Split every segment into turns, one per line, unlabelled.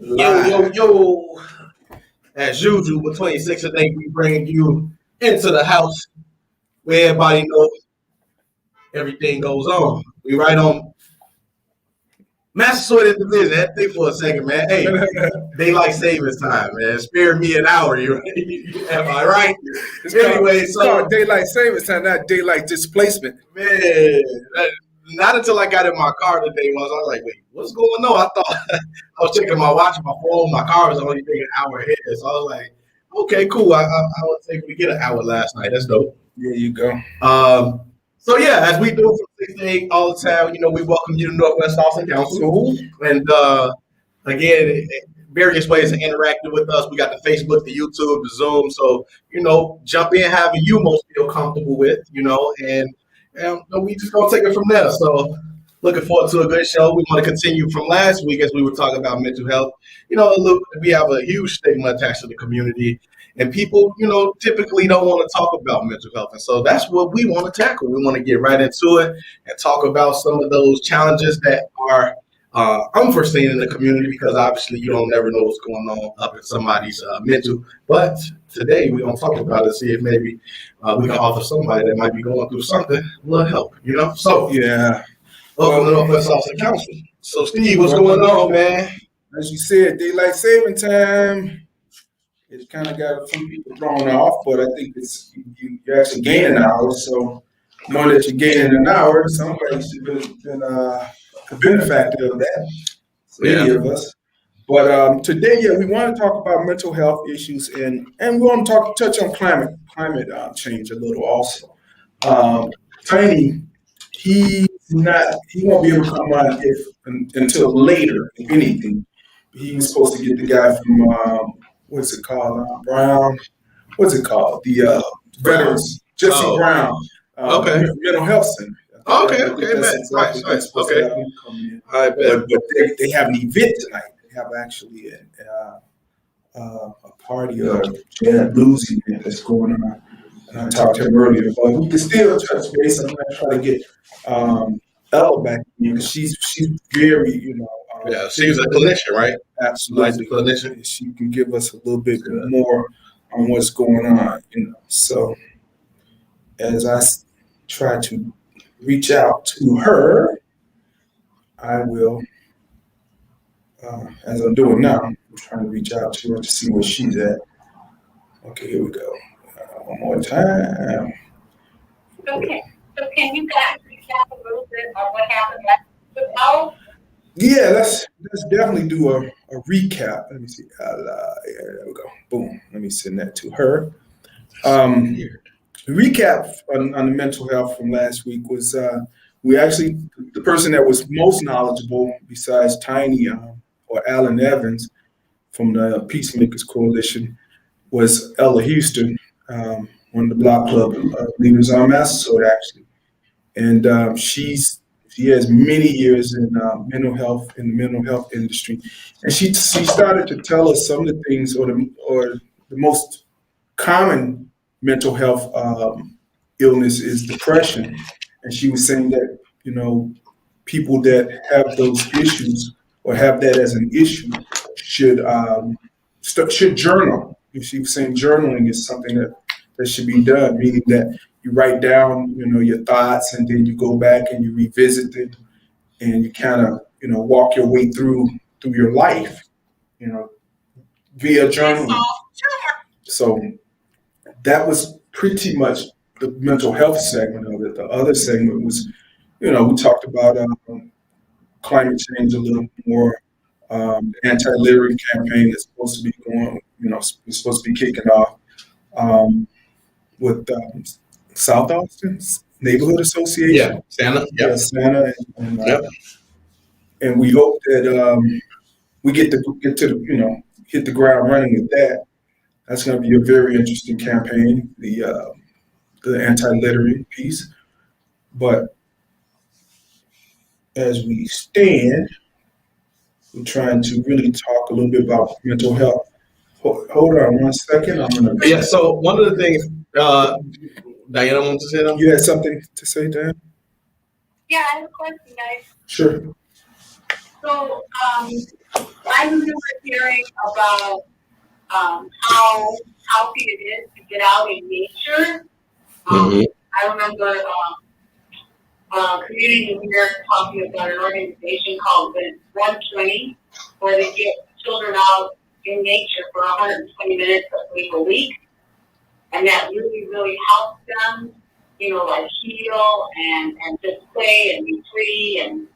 Yo, yo,
Live.
yo. As usual, with 26, I think we bring you into the house where everybody knows everything goes on. We right on Massasoit Division. That thing for a second, man. Hey, daylight savings time, man. Spare me an hour. You am I right? Anyway,
It's
so
called daylight savings time, not daylight displacement.
man, not until I got in my car today was I was like, wait, what's going on? I thought I was checking my watch, my phone, my car was only taking an hour ahead. So I was like, okay, cool. I was able to get an hour last night. That's dope.
There you go.
So yeah, as we do from 6 to 8 all the time, we welcome you to Northwest Austin Council. And again, various ways to interact with us. We got the Facebook, the YouTube, the Zoom. So, jump in however you most feel comfortable with, and we just gonna take it from there. So looking forward to a good show. We want to continue from last week as we were talking about mental health. We have a huge stigma attached to the community. And people, typically don't want to talk about mental health. And so that's what we want to tackle. We want to get right into it and talk about some of those challenges that are unforeseen in the community because obviously you don't never know what's going on up in somebody's mental. But today we're going to talk about it, see if maybe we can offer somebody that might be going through something a little help, So,
Yeah.
welcome to Northwest Austin Council. So, Steve, what's going on, man?
As you said, daylight saving time. It kind of got some people thrown off, but I think it's you're actually gaining hours. So knowing that you're gaining an hour, somebody should have been a benefactor of that. So
Yeah.
any of us. But today, we want to talk about mental health issues and we want to touch on climate change a little also. Tiny, he won't be able to come on until later, if anything. He was supposed to get the guy from what's it called? Brown. What's it called? The veterans, Jesse Brown.
Okay.
Mental health center.
Okay,
That's
man.
exactly
Nice.
supposed to have him come in.
I bet.
But they have an event tonight. They have actually a party or jazz blues event that's going on. And I talked to him earlier, but we can still touch base. I'm going to try to get Ella back in because she's very,
Yeah, she's a clinician, right?
Absolutely.
Clinician.
She can give us a little bit more on what's going on, So as I try to reach out to her, I will, as I'm doing now, I'm trying to reach out to her to see where she's at. Okay, here we go. One more time.
Okay, so can you guys recap a little bit of what happened last week?
Yeah, let's definitely do a recap. Let me see. There we go. Boom. Let me send that to her. Recap on the mental health from last week was we actually, the person that was most knowledgeable besides Tiny or Alan Evans from the Peacemakers Coalition was Ella Houston, one of the Block Club leaders on Massasoit actually. And she has many years in mental health, in the mental health industry. And she started to tell us some of the things or the most common mental health illness is depression. And she was saying that, people that have those issues or have that as an issue should journal. She was saying journaling is something that should be done, meaning that you write down, your thoughts, and then you go back and you revisit them, and you kind of, walk your way through your life, via journaling. So that was pretty much the mental health segment of it. The other segment was, we talked about climate change a little more. Anti-littering campaign is supposed to be going, it's supposed to be kicking off with South Austin's Neighborhood Association.
Yeah, Santa.
Yeah, Santa. And we hope that we get to hit the ground running with that. That's going to be a very interesting campaign, the anti-littering piece. But as we stand, we're trying to really talk a little bit about mental health. Hold on 1 second.
Yeah, so one of the things, Diana wants to say something?
You had something to say, Dan?
Yeah, I have a question, guys.
Sure.
So, I remember hearing about how healthy it is to get out in nature.
Mhm.
I remember community here talking about an organization called the 120, where they get children out in nature for 120 minutes a week, and that really, really helps them, like heal and just play and be free and,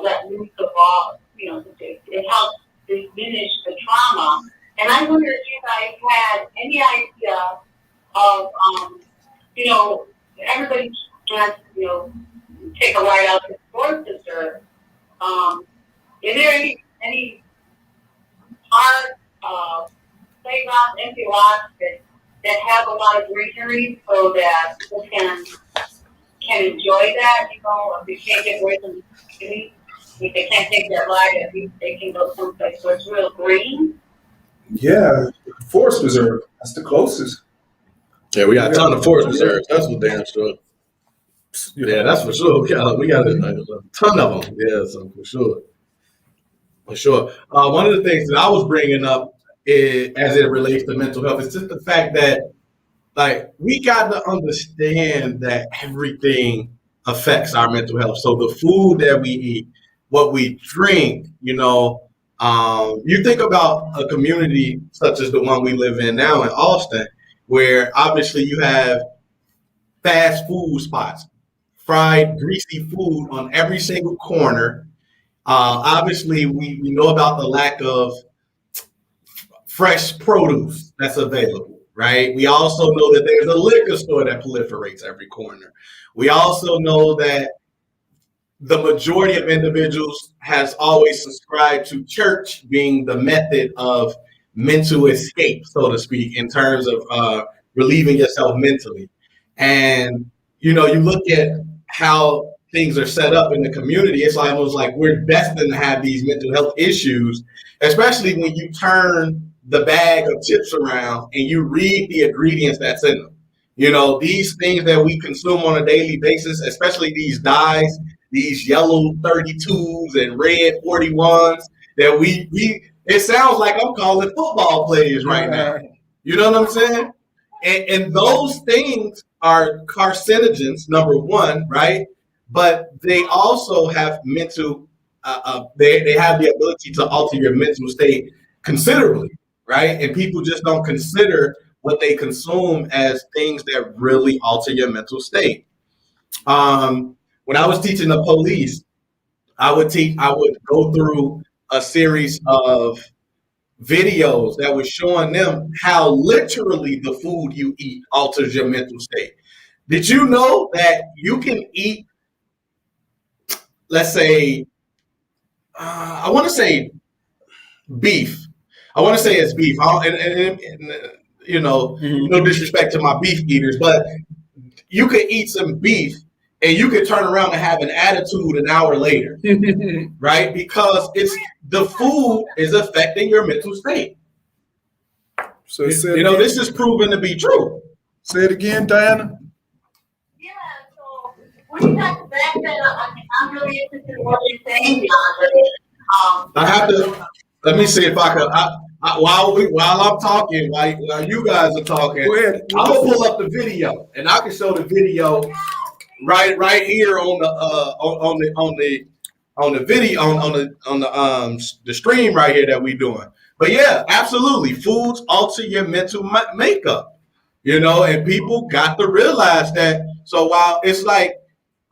let loose of all, it helps diminish the trauma. And I wonder if you guys had any idea of, everybody wants, take a ride out to the sports reserve. Is there any park, playgrounds, empty lots that have a lot of greenery so that people can enjoy that, if they can't get away from the city, if they can't take that ride, at least they can go someplace where it's real green.
Yeah, forest preserve. That's the closest.
Yeah, we got a ton of forest reserves. That's for damn sure. Yeah, that's for sure. We got a ton of them. Yeah, so for sure. For sure. One of the things that I was bringing up as it relates to mental health is just the fact that, like, we got to understand that everything affects our mental health. So the food that we eat, what we drink, you think about a community such as the one we live in now in Austin, where obviously you have fast food spots, fried, greasy food on every single corner. Obviously, we know about the lack of fresh produce that's available, right? We also know that there's a liquor store that proliferates every corner. We also know that the majority of individuals has always subscribed to church being the method of mental escape, so to speak, in terms of relieving yourself mentally. And you look at how things are set up in the community. It's almost like we're destined to have these mental health issues, especially when you turn the bag of chips around and you read the ingredients that's in them. These things that we consume on a daily basis, especially these dyes, these yellow 32s and red 41s that it sounds like I'm calling football players right now. You know what I'm saying? And those things are carcinogens, number one, right? But they also have mental, they have the ability to alter your mental state considerably, right? And people just don't consider what they consume as things that really alter your mental state. When I was teaching the police, I would go through a series of videos that was showing them how literally the food you eat alters your mental state. Did you know that you can eat, let's say, I want to say beef. I want to say it's beef. No disrespect to my beef eaters, but you could eat some beef and you could turn around and have an attitude an hour later, right? Because the food is affecting your mental state.
So
this
is proven to be true.
Say it again, Diana.
Yeah, so when you got back that, I'm really interested in what you're saying, John.
I have to, let me see if I can, while I'm talking, while you guys are talking,
Go ahead.
I'm gonna pull up the video and I can show the video right here on the video on the stream right here that we doing. But yeah, absolutely, foods alter your mental makeup, and people got to realize that. So while it's like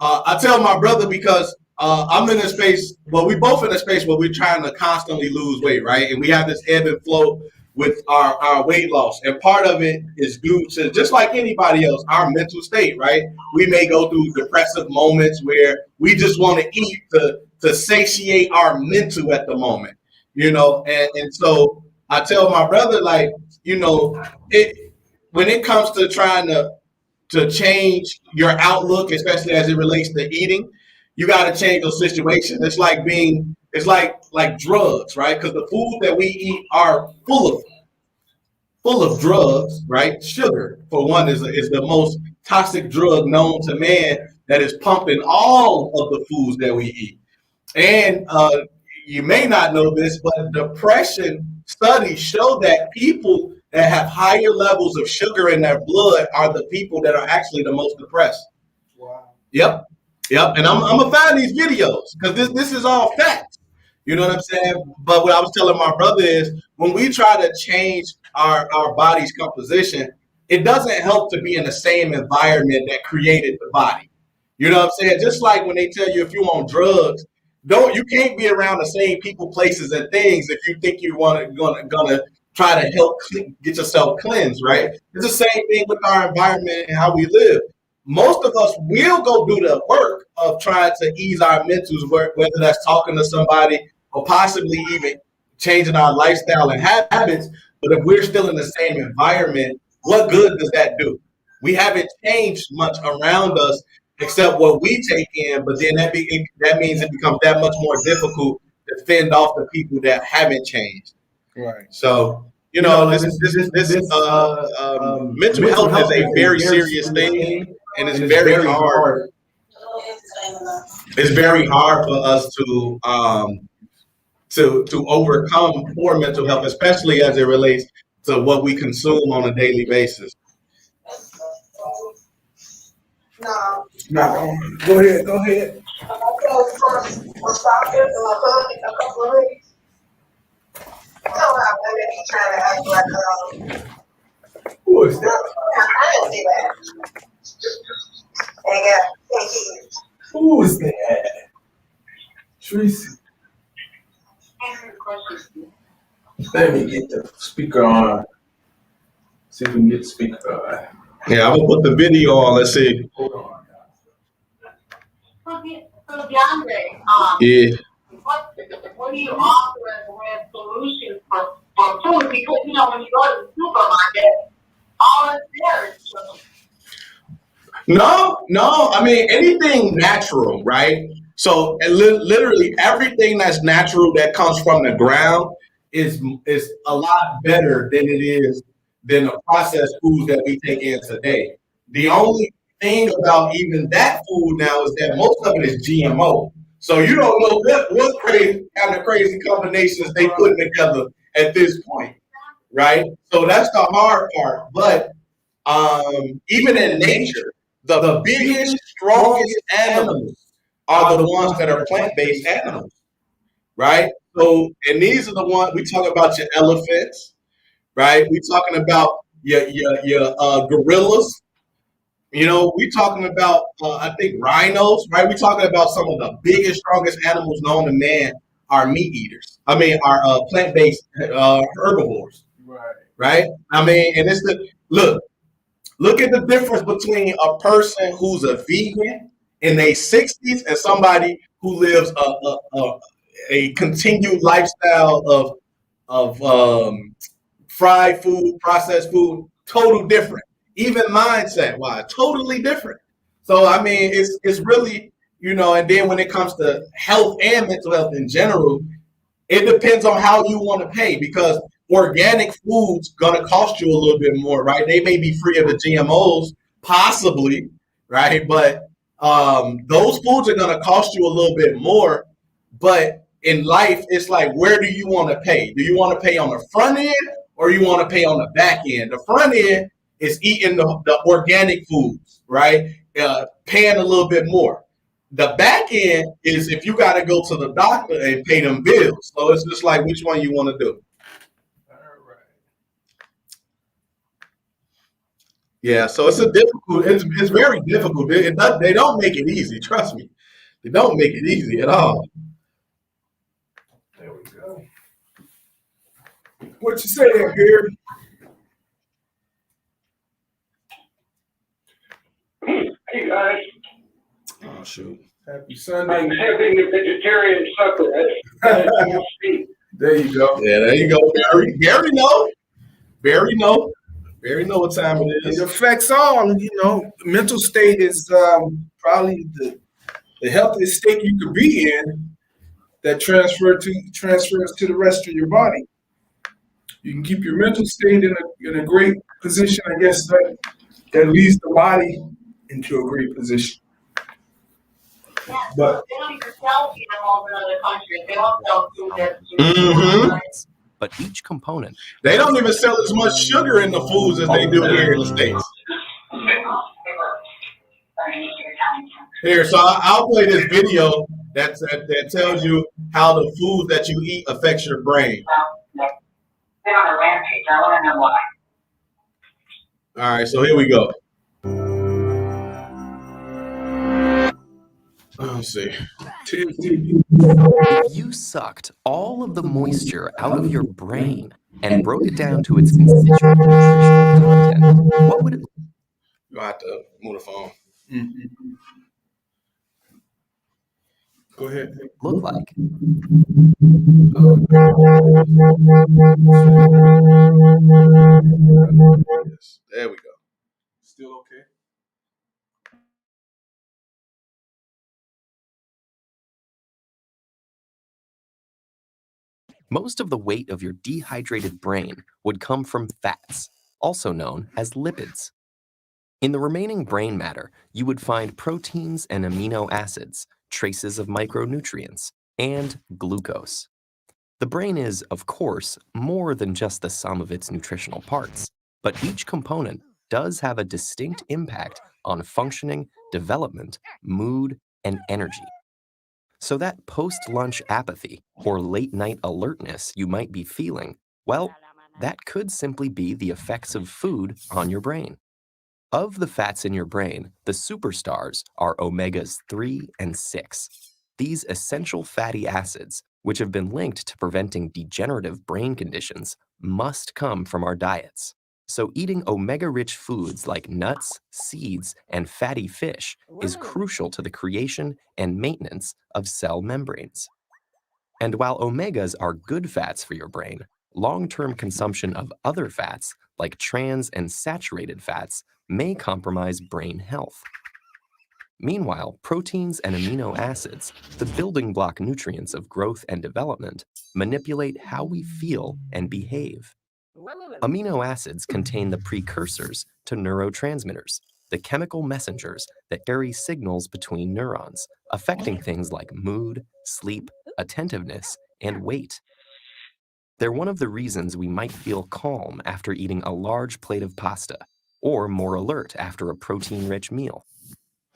I tell my brother, because I'm in a space, well, we both in a space where we're trying to constantly lose weight, right? And we have this ebb and flow with our weight loss. And part of it is due to, just like anybody else, our mental state, right? We may go through depressive moments where we just want to eat to satiate our mental at the moment, and so I tell my brother, like, when it comes to trying to change your outlook, especially as it relates to eating, you got to change those situations. It's like drugs, right? Because the food that we eat are full of drugs, right? Sugar, for one, is the most toxic drug known to man that is pumping all of the foods that we eat. And you may not know this, but depression studies show that people that have higher levels of sugar in their blood are the people that are actually the most depressed.
Wow.
Yep. Yep. And I'm gonna find these videos because this is all facts. You know what I'm saying? But what I was telling my brother is when we try to change our body's composition, it doesn't help to be in the same environment that created the body. You know what I'm saying? Just like when they tell you if you're on drugs, you can't be around the same people, places, and things if you think you gonna try to help get yourself cleansed, right? It's the same thing with our environment and how we live. Most of us will go do the work of trying to ease our mentals, whether that's talking to somebody or possibly even changing our lifestyle and habits. But if we're still in the same environment, what good does that do? We haven't changed much around us except what we take in, but then that means it becomes that much more difficult to fend off the people that haven't changed.
Right.
So, mental health is a very serious thing, and it's very hard. It's very hard for us to overcome poor mental health, especially as it relates to what we consume on a daily basis.
No, go ahead. Who is that?
I didn't see that. And got 10 kids.
Who is that? Tracy. Let me get the speaker on. See if we can get the speaker on.
Yeah, I'm gonna put the video on. Let's see.
Hold on.
So DeAndre,
Yeah.
what do you offer as a way of solutions for food? Because when you go to the supermarket, all it's there is sugar.
No. I mean, anything natural, right? So literally everything that's natural that comes from the ground is a lot better than the processed foods that we take in today. The only thing about even that food now is that most of it is GMO. So you don't know what kind of crazy combinations they put together at this point, right? So that's the hard part. But even in nature, the biggest, strongest animals are the ones that are plant-based animals, right? So, and these are the ones we talk about your elephants, right? We talking about your gorillas. We talking about I think rhinos, right? We talking about some of the biggest, strongest animals known to man are meat eaters. I mean, are plant-based herbivores, right? I mean, and it's look at the difference between a person who's a vegan in their 60s and somebody who lives a continued lifestyle of fried food, processed food, total different. Even mindset wise, totally different. So I mean, it's really, and then when it comes to health and mental health in general, it depends on how you want to pay because organic food's gonna cost you a little bit more, right? They may be free of the GMOs, possibly, right? But those foods are gonna cost you a little bit more. But in life, it's like, where do you want to pay? Do you want to pay on the front end or you want to pay on the back end? The front end is eating the organic foods, right? Paying a little bit more. The back end is if you got to go to the doctor and pay them bills. So it's just like, which one you want to do?
All right.
Yeah, so it's it's very difficult. They don't make it easy. Trust me. They don't make it easy at all.
There we go. What you say there, Gary?
Hey guys,
Oh shoot!
Happy
I'm
Sunday.
having a vegetarian supper.
There you go.
Yeah, there you go, Barry. Barry know what time it
It
is.
affects all. Mental state is probably the healthiest state you could be in that transfers to the rest of your body. You can keep your mental state in a great position, I guess, that leads the body into a great position. But
They don't even sell GMOs in other countries. They don't sell food that's
Mhm.
But each component
They don't even sell as much sugar in the foods as they do here in the States. Here, so I'll play this video that tells you how the food that you eat affects your brain.
They're on a rampage. I want to know why.
All right, so here we go. Let's see.
If you sucked all of the moisture out of your brain and broke it down to its constituent nutritional content, what would it
You have to move the phone.
go ahead.
look like?
Yes, there we go.
Still okay?
Most of the weight of your dehydrated brain would come from fats, also known as lipids. In the remaining brain matter, you would find proteins and amino acids, traces of micronutrients, and glucose. The brain is, of course, more than just the sum of its nutritional parts, but each component does have a distinct impact on functioning, development, mood, and energy. So that post-lunch apathy or late-night alertness you might be feeling, well, that could simply be the effects of food on your brain. Of the fats in your brain, the superstars are omegas 3 and 6. These essential fatty acids, which have been linked to preventing degenerative brain conditions, must come from our diets. So eating omega-rich foods like nuts, seeds, and fatty fish is crucial to the creation and maintenance of cell membranes. And while omegas are good fats for your brain, long-term consumption of other fats, like trans and saturated fats, may compromise brain health. Meanwhile, proteins and amino acids, the building block nutrients of growth and development, manipulate how we feel and behave. Amino acids contain the precursors to neurotransmitters, the chemical messengers that carry signals between neurons, affecting things like mood, sleep, attentiveness, and weight. They're one of the reasons we might feel calm after eating a large plate of pasta, or more alert after a protein-rich meal.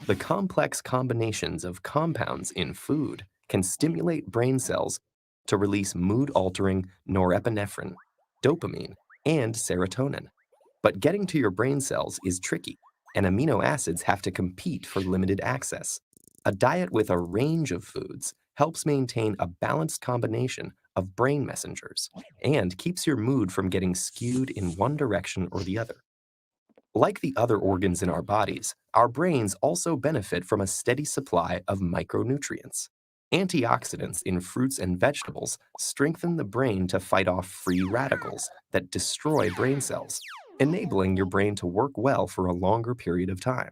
The complex combinations of compounds in food can stimulate brain cells to release mood-altering norepinephrine, dopamine, and serotonin. But getting to your brain cells is tricky, and amino acids have to compete for limited access. A diet with a range of foods helps maintain a balanced combination of brain messengers and keeps your mood from getting skewed in one direction or the other. Like the other organs in our bodies, our brains also benefit from a steady supply of micronutrients. Antioxidants in fruits and vegetables strengthen the brain to fight off free radicals that destroy brain cells, enabling your brain to work well for a longer period of time.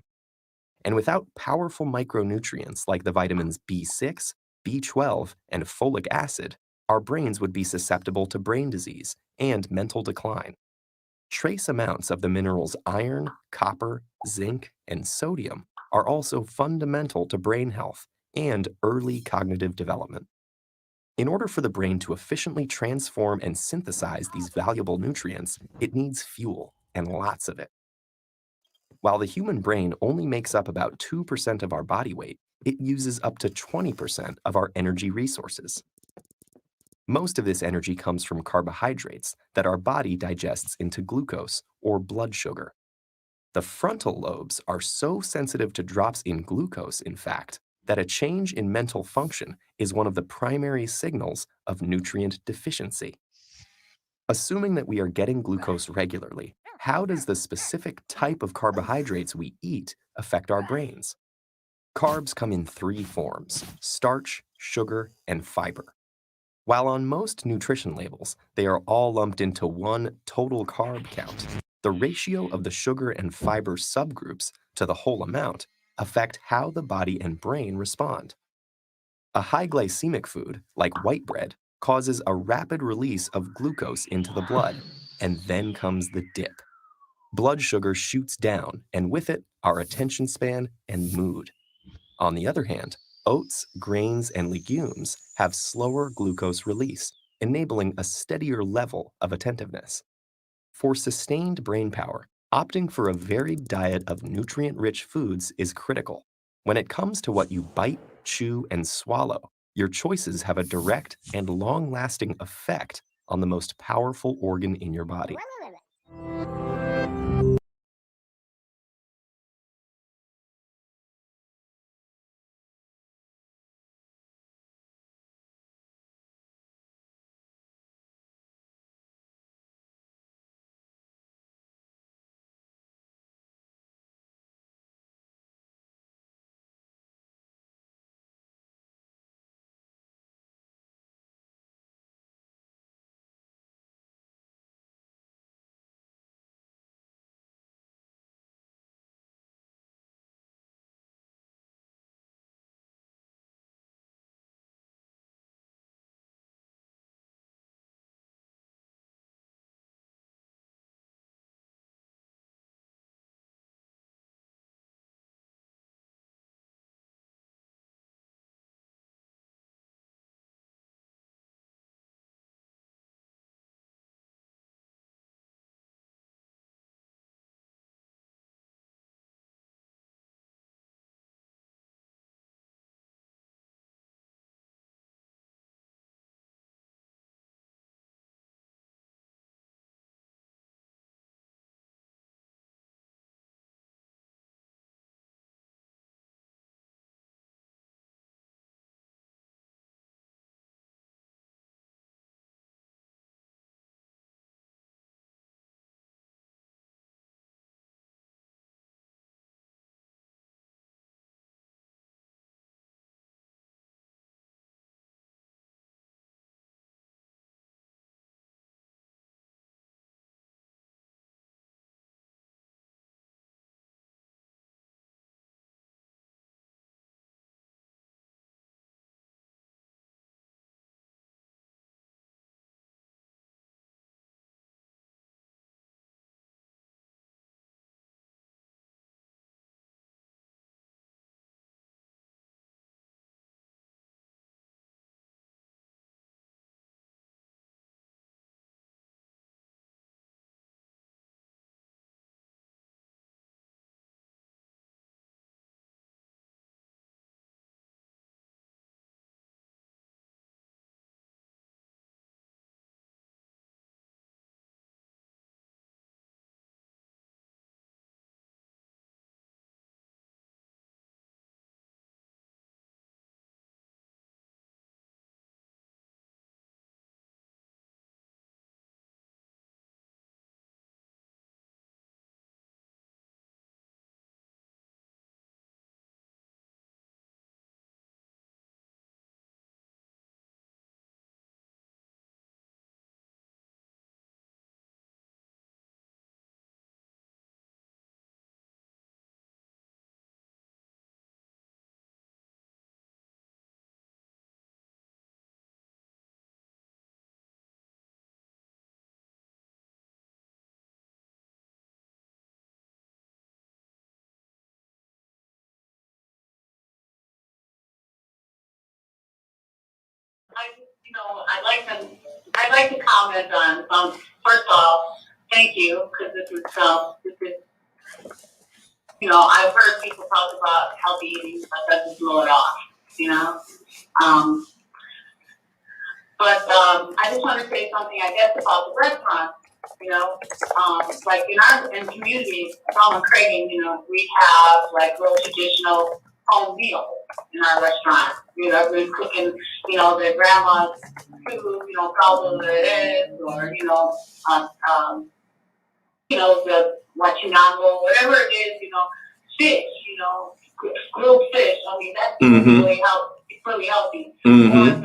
And without powerful micronutrients like the vitamins B6, B12, and folic acid, our brains would be susceptible to brain disease and mental decline. Trace amounts of the minerals iron, copper, zinc, and sodium are also fundamental to brain health and early cognitive development. In order for the brain to efficiently transform and synthesize these valuable nutrients, it needs fuel, and lots of it. While the human brain only makes up about 2% of our body weight, it uses up to 20% of our energy resources. Most of this energy comes from carbohydrates that our body digests into glucose or blood sugar. The frontal lobes are so sensitive to drops in glucose, in fact, that a change in mental function is one of the primary signals of nutrient deficiency. Assuming that we are getting glucose regularly, how does the specific type of carbohydrates we eat affect our brains? Carbs come in 3 forms: starch, sugar, and fiber. While on most nutrition labels, they are all lumped into one total carb count, the ratio of the sugar and fiber subgroups to the whole amount affect how the body and brain respond. A high glycemic food, like white bread, causes a rapid release of glucose into the blood, and then comes the dip. Blood sugar shoots down, and with it, our attention span and mood. On the other hand, Oats, grains, and legumes have slower glucose release, enabling a steadier level of attentiveness. For sustained brain power, opting for a varied diet of nutrient-rich foods is critical. When it comes to what you bite, chew, and swallow, your choices have a direct and long-lasting effect on the most powerful organ in your body.
I'd like to comment on, first off, thank you, because I've heard people talk about healthy eating, but that doesn't blow it off, you know? I just want to say something, I guess, about the restaurant, like in communities, Tom and Craig, we have like real traditional home meals in our restaurant. We're cooking, their grandma's food, caldo de res, or, the guachinango, whatever it is, fish, grilled fish. I mean, that's really healthy. It's really healthy.
Mm-hmm.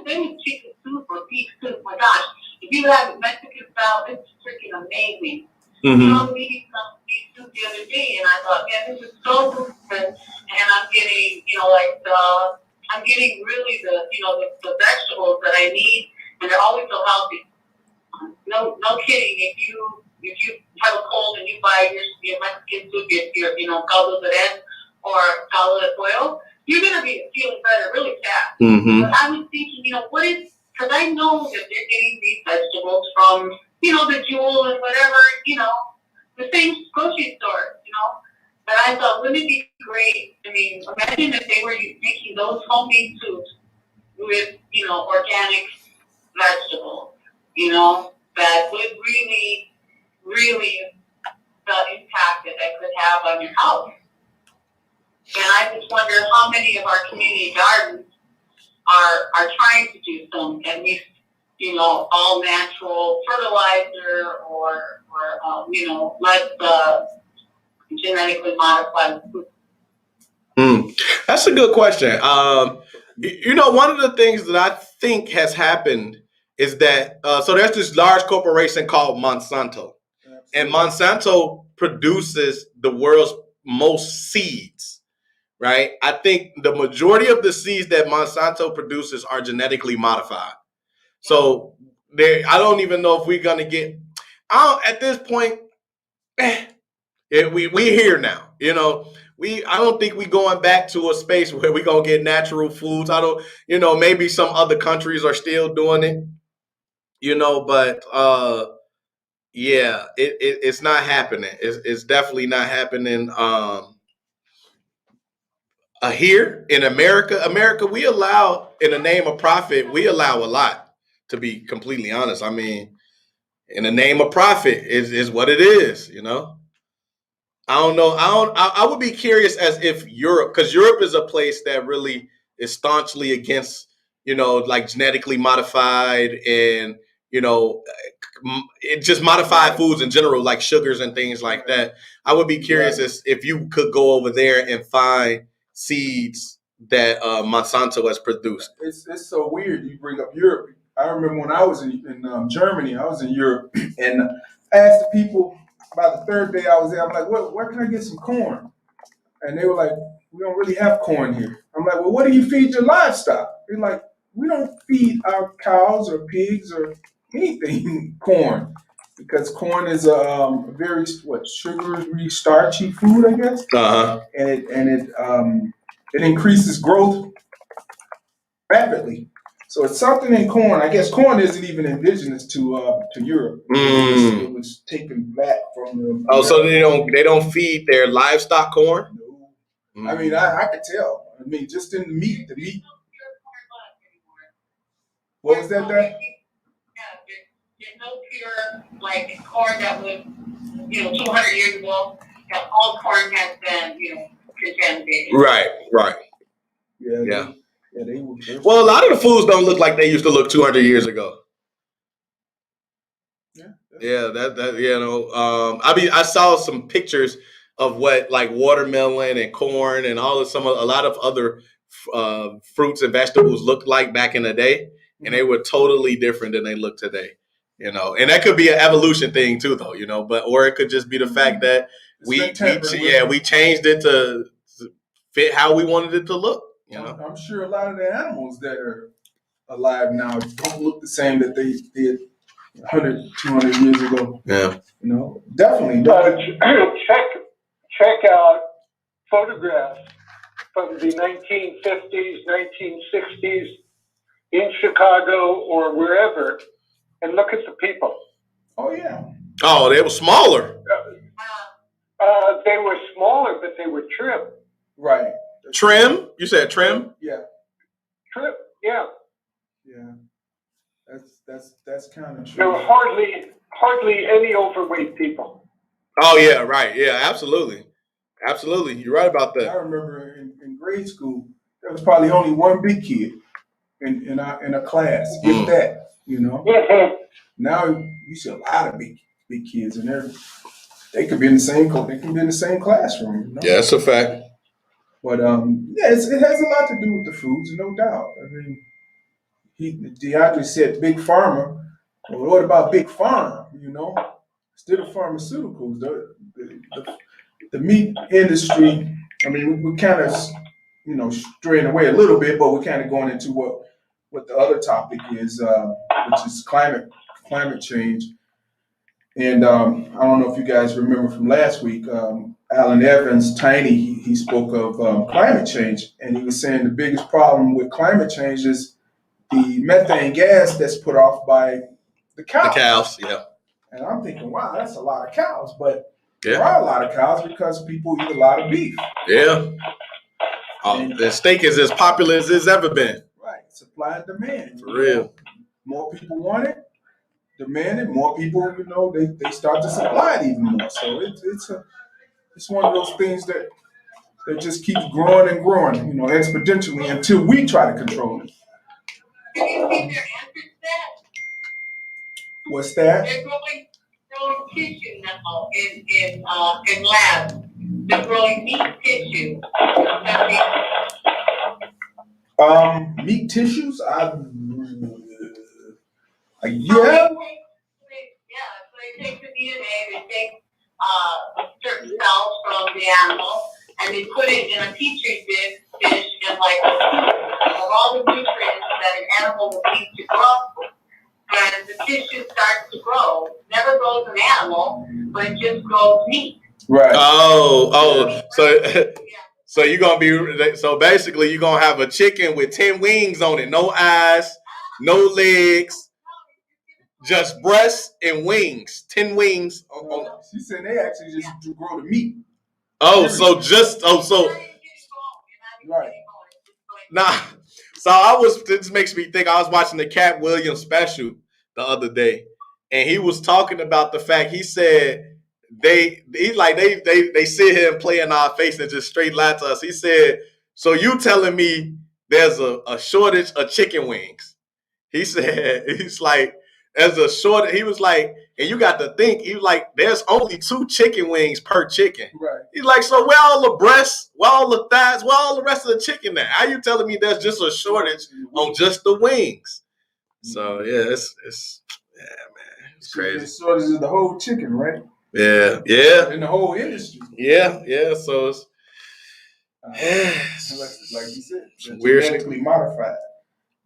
Any chicken soup or beef soup. My gosh, if you have Mexican style, it's freaking amazing.
Mm-hmm.
I was eating some beef soup the other day, and I thought, man, this is so good. And I'm getting, I'm getting really the vegetables that I need, and they're always so healthy. No kidding. If you have a cold and you buy your Mexican soup, your caldo de res, or olive oil, you're going to be feeling better really fast.
Mm-hmm.
But I was thinking, what is, because I know that they're getting these vegetables from, the Jewel and whatever, the same grocery store, But I thought, wouldn't it be great? I mean, imagine if they were making those homemade soups with, organic vegetables, that would really, really the impact that could have on your health. And I just wonder how many of our community gardens are trying to do some, at least, all natural fertilizer or less genetically modified food.
That's a good question. One of the things that I think has happened is that so there's this large corporation called Monsanto, and Monsanto produces the world's most seeds, right? I think the majority of the seeds that Monsanto produces are genetically modified. So I don't even know if we're gonna get. At this point, we here now. I don't think we going back to a space where we gonna get natural foods. I don't. Maybe some other countries are still doing it. But yeah, it's not happening. It's definitely not happening. Here in America, we allow, in the name of profit, we allow a lot. To be completely honest, I mean, in the name of profit is what it is. I don't know. I would be curious as if Europe, because Europe is a place that really is staunchly against, like genetically modified and it just modified foods in general, like sugars and things like that. I would be curious as if you could go over there and find seeds that Monsanto has produced.
It's so weird you bring up Europe. I remember when I was in Germany, I was in Europe, and I asked the people about the third day I was there, I'm like, where can I get some corn? And they were like, we don't really have corn here. I'm like, well, what do you feed your livestock? They're like, we don't feed our cows or pigs or anything corn, because corn is a very sugary, starchy food, I guess.
Uh-huh.
And it increases growth rapidly. So it's something in corn. I guess corn isn't even indigenous to Europe. It was taken back from the.
Oh, so they don't feed their livestock corn?
No. I mean, I could tell. I mean, just in the meat. What was that?
There's no pure corn that was 200 years ago. That all corn has been contaminated.
Right.
Yeah. They were.
Well, a lot of the foods don't look like they used to look 200 years ago. Yeah, I saw some pictures of what like watermelon and corn and a lot of other fruits and vegetables looked like back in the day, and they were totally different than they look today. And that could be an evolution thing too, though. Or it could just be the fact that we changed it to fit how we wanted it to look.
I'm sure a lot of the animals that are alive now don't look the same that they did 100, 200 years ago.
Yeah.
Definitely.
Check out photographs from the 1950s, 1960s in Chicago or wherever, and look at the people.
Oh, yeah.
Oh, they were smaller.
They were smaller, but they were trim.
Right.
Trim? You said trim?
Yeah.
Trim, yeah.
Yeah. That's kind of true.
There were hardly any overweight people.
Oh yeah, right. Yeah, absolutely. You're right about that.
I remember in grade school, there was probably only one big kid in a class, if that. Now you see a lot of big kids, and they could be in the same classroom.
Yeah, that's a fact.
But it has a lot to do with the foods, no doubt. I mean, DeAndre said big pharma. Well, what about big pharma? Instead of pharmaceuticals, the meat industry. I mean, we kind of straying away a little bit, but we're kind of going into what the other topic is, which is climate change. And I don't know if you guys remember from last week. Alan Evans, Tiny, he spoke of climate change, and he was saying the biggest problem with climate change is the methane gas that's put off by the cows.
The cows, yeah.
And I'm thinking, wow, that's a lot of cows, but
Yeah.
there are a lot of cows because people eat a lot of beef.
Yeah. The steak is as popular as it's ever been.
Right, supply and demand.
For real.
More people want it, demand it. More people, they start to supply it even more. So it's one of those things that just keeps growing and growing, exponentially until we try to control it.
Have you seen their answer to that?
What's that?
They're growing tissue now in labs. They're growing meat tissue.
Meat tissues? Yeah.
So they take the DNA, they take certain cells from the animal, and they put it in a petri dish and like of all the nutrients that an animal will need to grow. And the tissue starts to grow. Never grows an animal, but it just grows meat.
Right.
So you're gonna be basically you're gonna have a chicken with 10 wings on it, no eyes, no legs, just breasts and wings, 10 wings.
She said they actually just grow the meat.
Right. Nah. So this makes me think I was watching the Cat Williams special the other day, and he was talking about the fact he said they sit here and play in our face and just straight lie to us. He said, so you telling me there's a shortage of chicken wings? He said, he's like, there's a shortage. He was like, and you got to think, he was like, there's only 2 chicken wings per chicken.
Right.
He's like, so where all the breasts, where all the thighs, where all the rest of the chicken at? How you telling me there's just a shortage on just the wings? So yeah, it's man, it's crazy.
It's shortage of the whole chicken, right?
Yeah.
In the whole industry.
Yeah. So it's
like you said,
weird.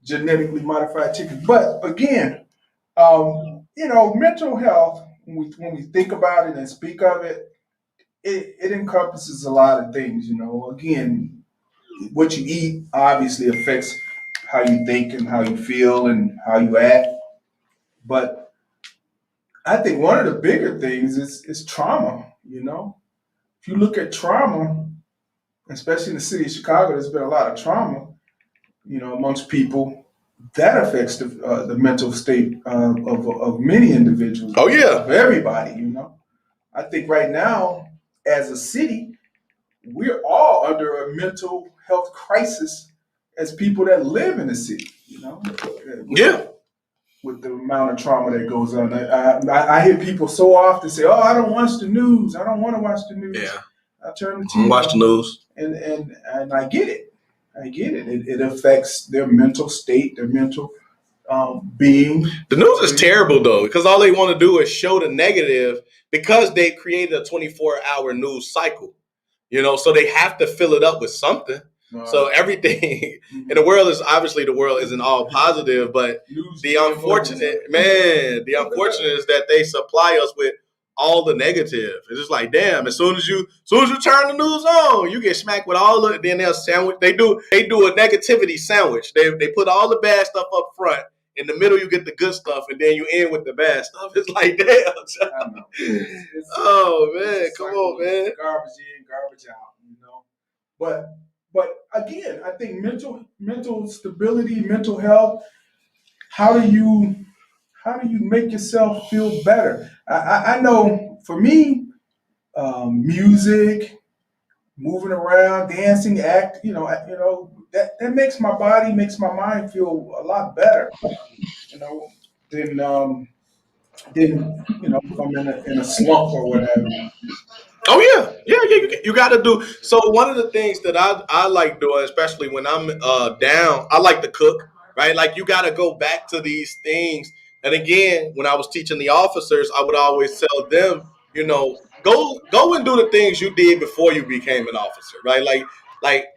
Genetically modified chicken. But again, mental health, when we think about it and speak of it, it encompasses a lot of things. Again, what you eat obviously affects how you think and how you feel and how you act. But I think one of the bigger things is trauma. If you look at trauma, especially in the city of Chicago, there's been a lot of trauma, amongst people. That affects the mental state of many individuals.
Oh yeah,
of everybody. I think right now, as a city, we're all under a mental health crisis as people that live in the city.
Yeah.
With the amount of trauma that goes on, I hear people so often say, "Oh, I don't watch the news. I don't want to watch the news."
Yeah.
I turn the TV.
Watch the news.
And I get it. It affects their mental state, their mental being.
The news is terrible though, because all they want to do is show the negative because they created a 24-hour news cycle. So they have to fill it up with something. So everything in the world the world isn't all positive, but the unfortunate is that they supply us with all the negative. It's just like, damn, as soon as you turn the news on, you get smacked with all the, then they'll sandwich. They do a negativity sandwich. They put all the bad stuff up front. In the middle, you get the good stuff, and then you end with the bad stuff. It's like, damn. Man, come on, man.
Garbage in, garbage out. But again, I think mental stability, mental health. How do you make yourself feel better? I know for me, music, moving around, dancing, act. That makes my body, makes my mind feel a lot better. Than if I'm in a slump or whatever.
Oh yeah. You got to do. So one of the things that I like doing, especially when I'm down, I like to cook. Right, like you got to go back to these things. And again, when I was teaching the officers, I would always tell them, go and do the things you did before you became an officer. Right, like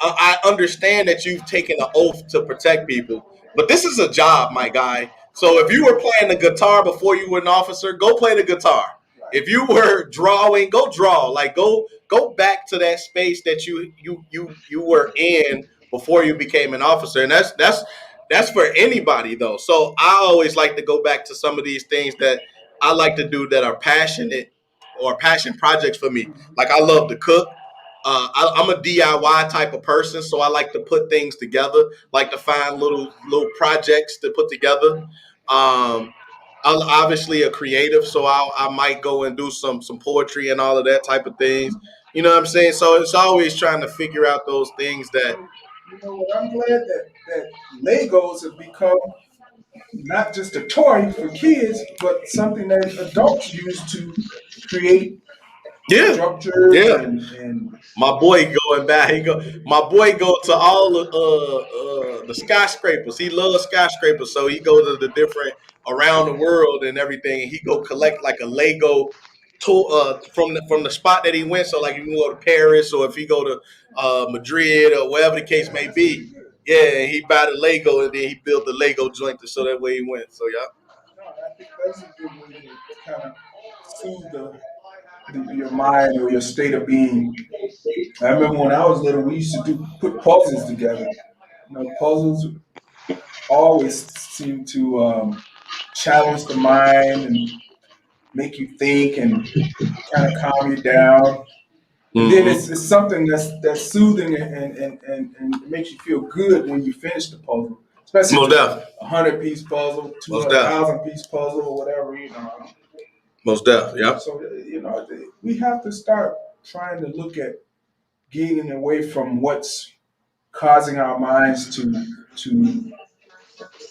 I understand that you've taken an oath to protect people, but this is a job, my guy. So if you were playing the guitar before you were an officer, go play the guitar. If you were drawing, go draw. Like go back to that space that you were in before you became an officer. And that's for anybody though. So I always like to go back to some of these things that I like to do that are passionate or passion projects for me. Like I love to cook. I'm a DIY type of person, so I like to put things together. Like to find little projects to put together. I'm obviously a creative, so I might go and do some poetry and all of that type of things. You know what I'm saying? So it's always trying to figure out those things that.
You know what? I'm glad that Legos have become not just a toy for kids, but something that adults use to create
Yeah,
structures
yeah.
and
My boy going back. My boy go to all the skyscrapers. He loves skyscrapers, so he go to the different around the world and everything. And he go collect like a Lego tour from the spot that he went. So like if you go to Paris or if he go to Madrid or wherever the case
yeah,
may
that's
be.
really good.
Yeah, and he buy the Lego and then he built the Lego joint so that way he went. So yeah.
No, I think that's a good way to kind of soothe your mind or your state of being. I remember when I was little, we used to put puzzles together. You know, puzzles always seem to challenge the mind and make you think and kind of calm you down. And then
Mm-hmm.
it's something that's soothing and it makes you feel good when you finish the puzzle, especially if
Most
it's
deaf.
a 100-piece puzzle,
Most deaf.
200,000-piece puzzle, or whatever, you know.
Most deaf. Yep.
So you know, we have to start trying to look at getting away from what's causing our minds to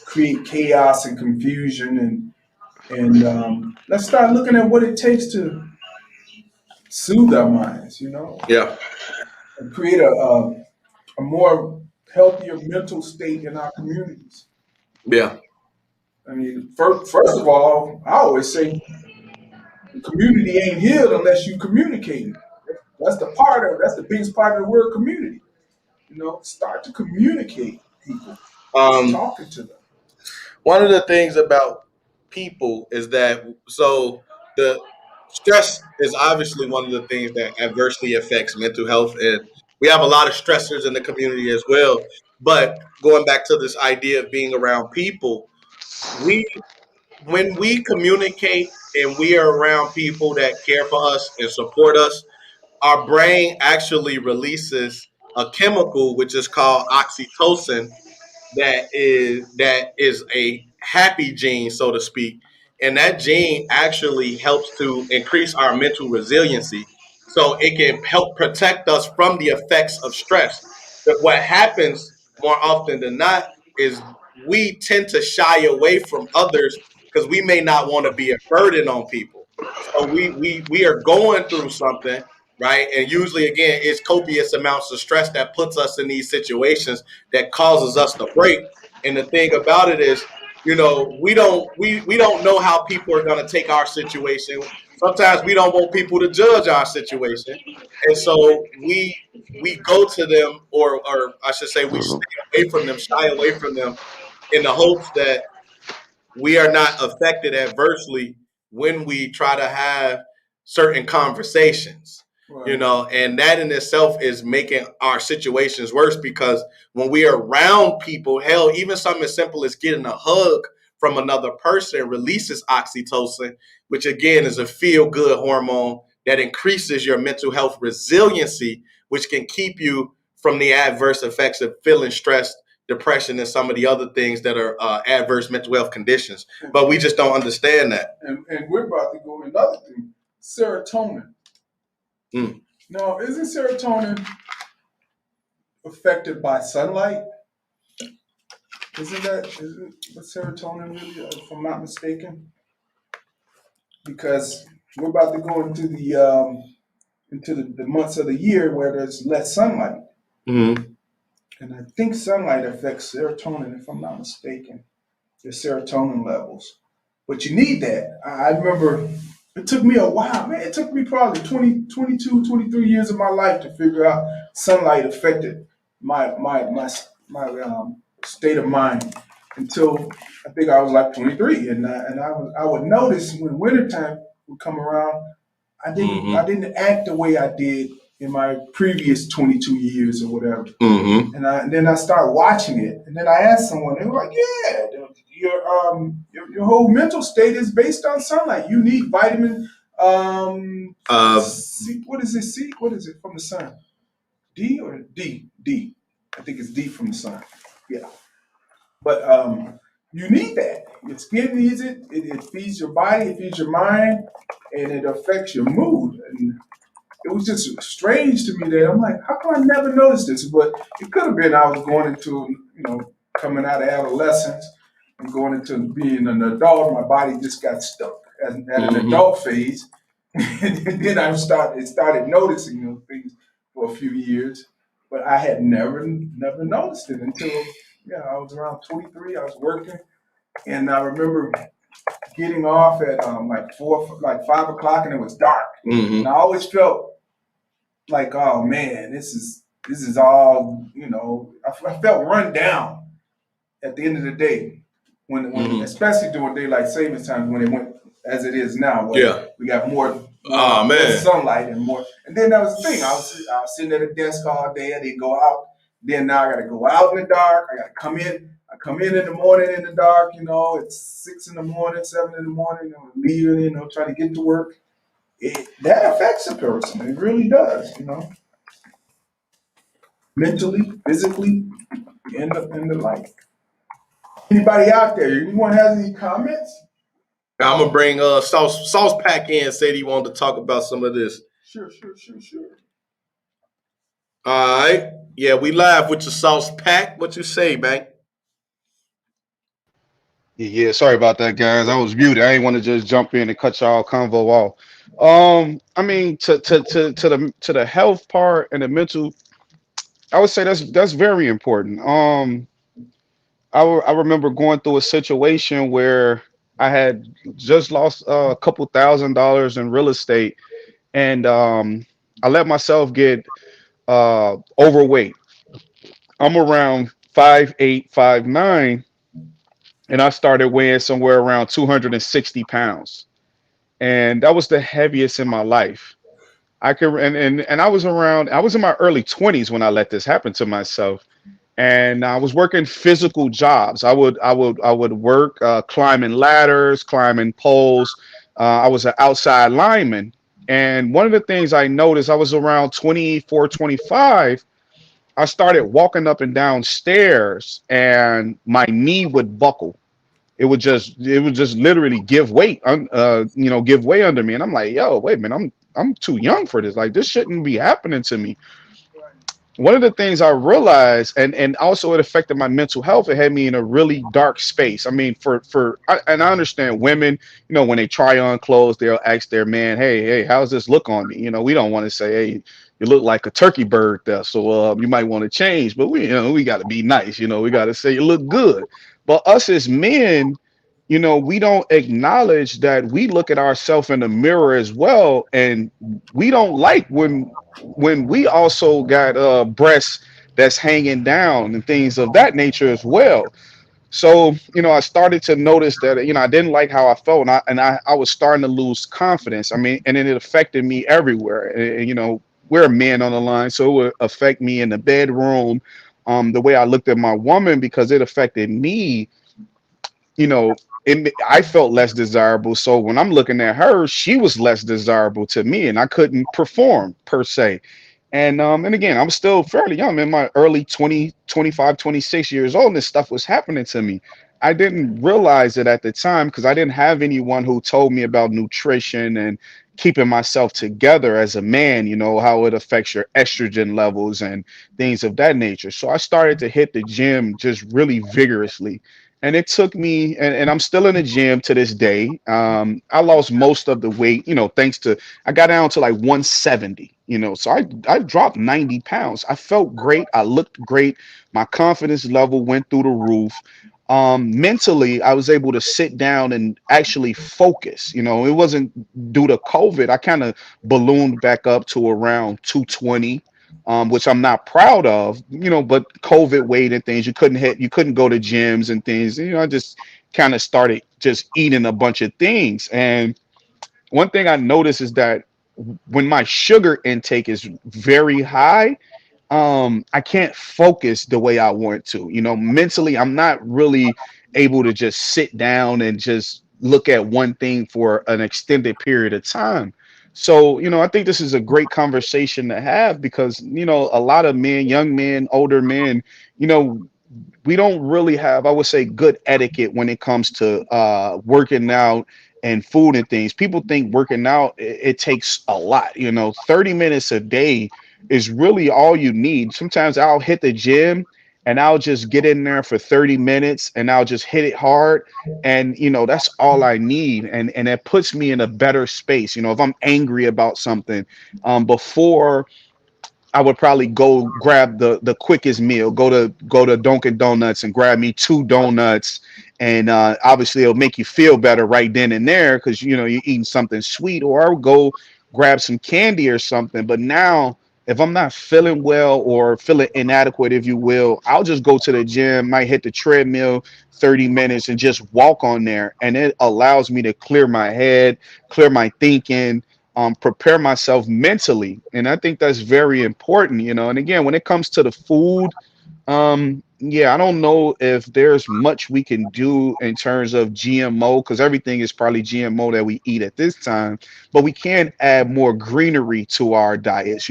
create chaos and confusion and let's start looking at what it takes to soothe our minds, you know,
Yeah.
and create a more healthier mental state in our communities.
Yeah.
I mean, first of all, I always say the community ain't healed unless you communicate. That's the biggest part of the word community. You know, start to communicate people,
Um.
talking to them.
One of the things about people is that the stress is obviously one of the things that adversely affects mental health, and we have a lot of stressors in the community as well. But going back to this idea of being around people, we when we communicate and we are around people that care for us and support us, our brain actually releases a chemical which is called oxytocin, that is a happy gene, so to speak, and that gene actually helps to increase our mental resiliency, so it can help protect us from the effects of stress. But what happens more often than not is we tend to shy away from others because we may not want to be a burden on people. So we are going through something, right? And usually, again, it's copious amounts of stress that puts us in these situations that causes us to break. And the thing about it is, we don't know how people are going to take our situation. Sometimes we don't want people to judge our situation, and so we go to them, or I should say, we stay away from them, shy away from them, in the hopes that we are not affected adversely when we try to have certain conversations,
Right.
and that in itself is making our situations worse because when we are around people, hell, even something as simple as getting a hug from another person releases oxytocin, which again is a feel good hormone that increases your mental health resiliency, which can keep you from the adverse effects of feeling stressed, depression, and some of the other things that are adverse mental health conditions. But we just don't understand that.
And we're about to go another thing, serotonin.
Mm.
Now, isn't serotonin affected by sunlight? Isn't what serotonin really, if I'm not mistaken? Because we're about to go into the months of the year where there's less sunlight.
Mm-hmm.
And I think sunlight affects serotonin, if I'm not mistaken, your serotonin levels. But you need that. I remember it took me a while, man. It took me probably 23 years of my life to figure out sunlight affected my state of mind until I think I was like 23. And I would notice when wintertime would come around, I
Mhm.
didn't act the way I did in my previous 22 years or whatever.
Mm-hmm.
And then I started watching it, and then I asked someone, they were like, "Yeah, your whole mental state is based on sunlight. You need vitamin C. What is it? C? What is it from the sun? D or D? D. I think it's D from the sun. Yeah, but you need that. Your skin needs it. It feeds your body. It feeds your mind, and it affects your mood. And it was just strange to me that I'm like, how come I never noticed this? But it could have been I was going into, coming out of adolescence and going into being an adult. My body just got stuck at an adult phase. And then I started noticing those things for a few years. But I had never noticed it until, I was around 23. I was working. And I remember getting off at like 5 o'clock, and it was dark.
Mm-hmm.
And I always felt like, oh man, this is all, I felt run down at the end of the day when especially during daylight savings time when it went as it is now. Where we got more sunlight and more. And then that was the thing. I was sitting at a desk all day. I didn't go out. Then now I got to go out in the dark. I got to come in. I come in the morning in the dark. It's 6 in the morning, 7 in the morning. I'm leaving. Trying to get to work. That affects a person. It really does. Mentally, physically, in the life. Anybody out there? Anyone has any comments?
I'm gonna bring Sauce Pack in. Said he wanted to talk about some of this.
Sure.
All right. Yeah, we live with your Sauce Pack. What you say, man?
Yeah, sorry about that, guys. I was muted. I didn't want to just jump in and cut y'all convo off. I mean, to the health part and the mental, I would say that's very important. I remember going through a situation where I had just lost a couple $1,000s in real estate, and I let myself get overweight. I'm around 5'8", 5'9", and I started weighing somewhere around 260 pounds. And that was the heaviest in my life. And I was in my early 20s when I let this happen to myself. And I was working physical jobs. I would work climbing ladders, climbing poles. I was an outside lineman. And one of the things I noticed, I was around 24, 25. I started walking up and down stairs and my knee would buckle. It would just literally give weight, give way under me. And I'm like, yo, wait a minute, I'm too young for this. Like, this shouldn't be happening to me. One of the things I realized, and also it affected my mental health. It had me in a really dark space. I mean, and I understand women, when they try on clothes, they'll ask their man, hey, how's this look on me? We don't want to say, hey, you look like a turkey bird there, so you might want to change. But we got to be nice. We got to say you look good. But us as men, we don't acknowledge that we look at ourselves in the mirror as well, and we don't like when we also got breasts that's hanging down and things of that nature as well. So I started to notice that I didn't like how I felt, and I was starting to lose confidence. I mean, and then it affected me everywhere. And we're men on the line, so it would affect me in the bedroom, the way I looked at my woman, because it affected me. you know, I felt less desirable. So when I'm looking at her, she was less desirable to me, and I couldn't perform per se. And again, I'm still fairly young. I'm in my early 20, 25, 26 years old, and this stuff was happening to me. I didn't realize it at the time because I didn't have anyone who told me about nutrition and keeping myself together as a man, how it affects your estrogen levels and things of that nature. So I started to hit the gym just really vigorously. And it took me, and I'm still in the gym to this day. I lost most of the weight, thanks to, I got down to like 170, so I dropped 90 pounds. I felt great. I looked great. My confidence level went through the roof. Mentally, I was able to sit down and actually focus. It wasn't due to COVID. I kind of ballooned back up to around 220, which I'm not proud of, but COVID weight and things, you couldn't go to gyms and things. I just kind of started just eating a bunch of things. And one thing I notice is that when my sugar intake is very high, I can't focus the way I want to. Mentally, I'm not really able to just sit down and just look at one thing for an extended period of time. So, I think this is a great conversation to have because, a lot of men, young men, older men, you know, we don't really have, I would say, good etiquette when it comes to working out and food and things. People think working out it takes a lot. 30 minutes a day is really all you need. Sometimes I'll hit the gym and I'll just get in there for 30 minutes and I'll just hit it hard. And that's all I need. And it puts me in a better space. If I'm angry about something, before I would probably go grab the quickest meal, go to Dunkin' Donuts and grab me 2 donuts, and obviously it'll make you feel better right then and there because you're eating something sweet, or I would go grab some candy or something. But now, if I'm not feeling well or feeling inadequate, if you will, I'll just go to the gym, might hit the treadmill 30 minutes and just walk on there, and it allows me to clear my head, clear my thinking, prepare myself mentally. And I think that's very important. And again, when it comes to the food, yeah, I don't know if there's much we can do in terms of GMO because everything is probably GMO that we eat at this time. But we can add more greenery to our diets.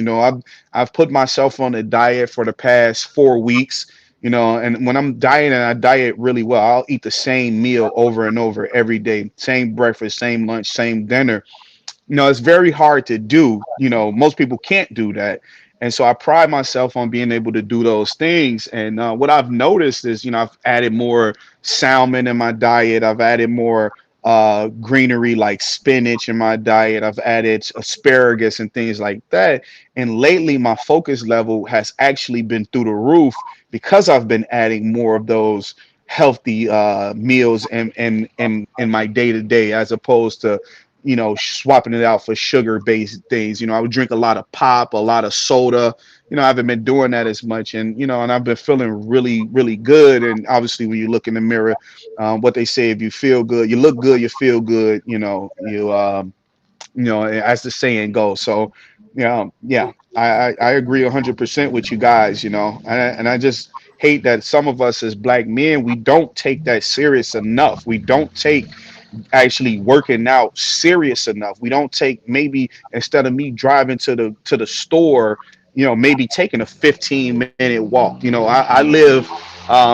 I've put myself on a diet for the past 4 weeks. And when I'm dieting, I diet really well. I'll eat the same meal over and over every day, same breakfast, same lunch, same dinner. It's very hard to do. Most people can't do that. And so I pride myself on being able to do those things. And what I've noticed is, I've added more salmon in my diet. I've added more greenery like spinach in my diet. I've added asparagus and things like that. And lately, my focus level has actually been through the roof because I've been adding more of those healthy meals in my day to day as opposed to swapping it out for sugar based things. I would drink a lot of pop, a lot of soda. I haven't been doing that as much. And I've been feeling really, really good. And obviously, when you look in the mirror, what they say, if you feel good, you look good, you feel good, as the saying goes. So, yeah, I agree 100% with you guys, and I just hate that some of us as black men, we don't take that serious enough. We don't take actually working out serious enough. We don't take, maybe instead of me driving to the store, maybe taking a 15-minute walk. I live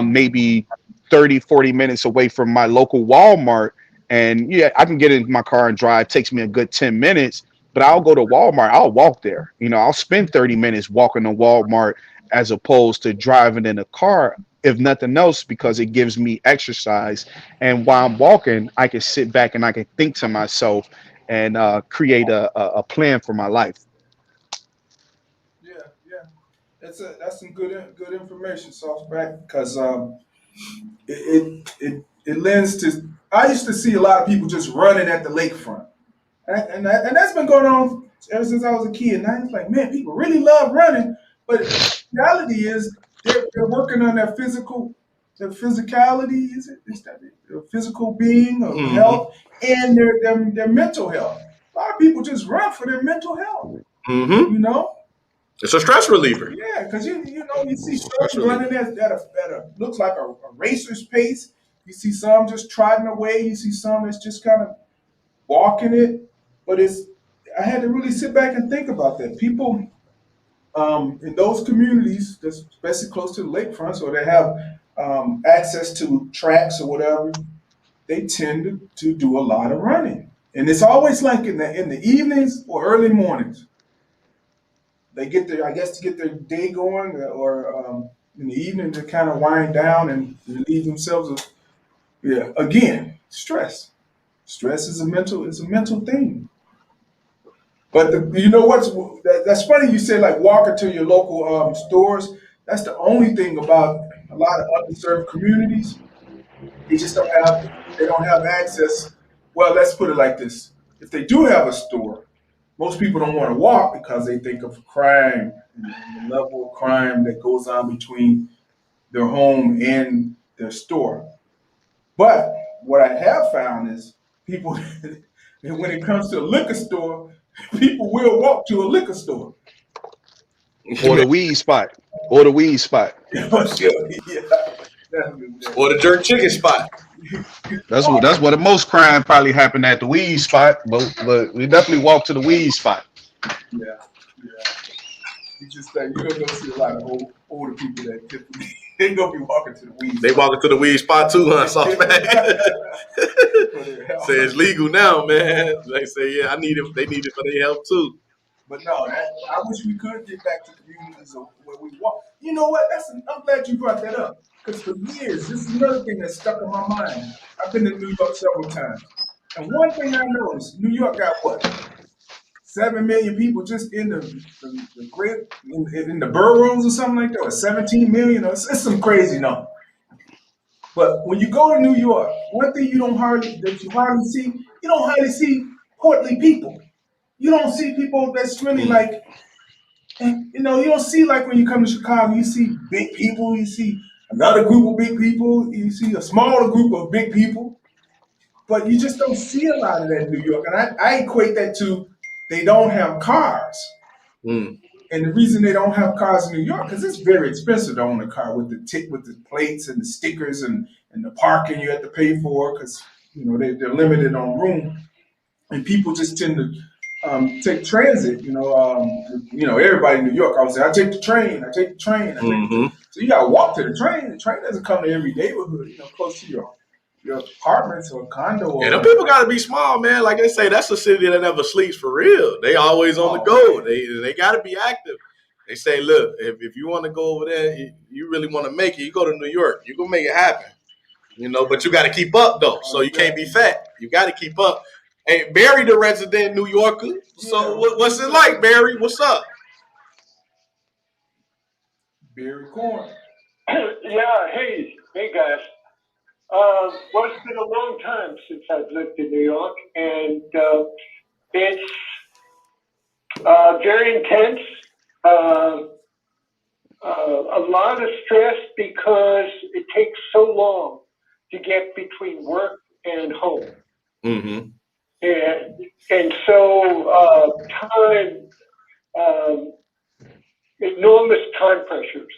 maybe 30, 40 minutes away from my local Walmart. And yeah, I can get in my car and drive. It takes me a good 10 minutes, but I'll go to Walmart. I'll walk there. I'll spend 30 minutes walking to Walmart as opposed to driving in a car, if nothing else, because it gives me exercise. And while I'm walking, I can sit back and I can think to myself and create a plan for my life.
Yeah, yeah. That's some good information, Softback, because it lends to. I used to see a lot of people just running at the lakefront, and that's been going on ever since I was a kid. And I was like, man, people really love running, but the reality is they're working on their physicality. Is that it? Their physical being of
Mm-hmm.
health and their mental health. A lot of people just run for their mental health.
Mm-hmm.
You know,
It's a stress reliever.
yeah, because you see
Stress
shorty
reliever.
running at a looks like a racer's pace. You see some just trotting away. You see some that's just kind of walking it. But I had to really sit back and think about that. People in those communities, that's especially close to the lakefronts, or they have access to tracks or whatever, they tend to do a lot of running. And it's always like in the evenings or early mornings. They get their, I guess, to get their day going, or in the evening to kind of wind down and relieve themselves of, yeah, again, stress. Stress is a mental thing. But you know that's funny. You say like walking to your local stores. That's the only thing about a lot of underserved communities. They just don't have access. Well, let's put it like this: if they do have a store, most people don't want to walk because they think of crime and the level of crime that goes on between their home and their store. But what I have found is people And when it comes to a liquor store, people will walk to a liquor store.
Or the weed spot. Or the weed spot.
Oh, sure. Yeah. Definitely.
Or the jerk chicken spot.
That's where the most crime probably happened at the weed spot, but we definitely walk to the weed spot.
Yeah. Yeah. You just you're gonna go see a lot of older people that typically they gonna be walking to the weed.
They walking to the weed spot too, huh? Soft man. Say it's legal now, man. They say, yeah, I need it. They need it for their health too.
But no, I wish we could get back to communities where we walk. You know what? I'm glad you brought that up because for years, this is another thing that's stuck in my mind. I've been to New York several times, and one thing I noticed: New York got what 7 million people just in the great in the boroughs or something like that, or 17 million, or it's some crazy number. But when you go to New York, one thing you hardly see, you don't hardly see portly people. You don't see people that's really like, and you don't see like when you come to Chicago, you see big people, you see another group of big people, you see a smaller group of big people, but you just don't see a lot of that in New York. And I equate that to they don't have cars.
Mm.
And the reason they don't have cars in New York, because it's very expensive to own a car with the plates and the stickers and the parking you have to pay for, because they're limited on room, and people just tend to take transit. Everybody in New York, I would say, I take the train.
Mm-hmm.
So you got to walk to the train. The train doesn't come to every neighborhood, close to your apartments or condo.
And them people got to be small, man. Like they say, that's a city that never sleeps for real. They always on the go. They got to be active. They say, look, if you want to go over there, you really want to make it, you go to New York. You can make it happen. But you got to keep up, though. So you can't be fat. You got to keep up. Hey, Barry, the resident New Yorker. So what's it like, Barry? What's up?
Barry Corn.
Yeah, hey guys. Well, it's been a long time since I've lived in New York, and it's very intense. A lot of stress because it takes so long to get between work and home.
Mm-hmm.
And so time, enormous time pressures,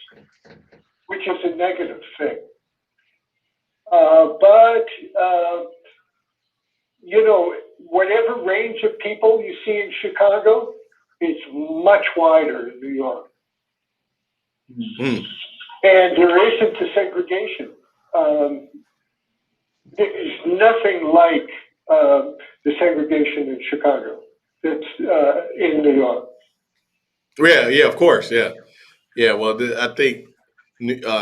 which is a negative thing. But whatever range of people you see in Chicago, it's much wider in New York.
Mm-hmm.
And there isn't a segregation. There's nothing like the segregation in Chicago that's in New York.
Yeah, of course, yeah. Well, I think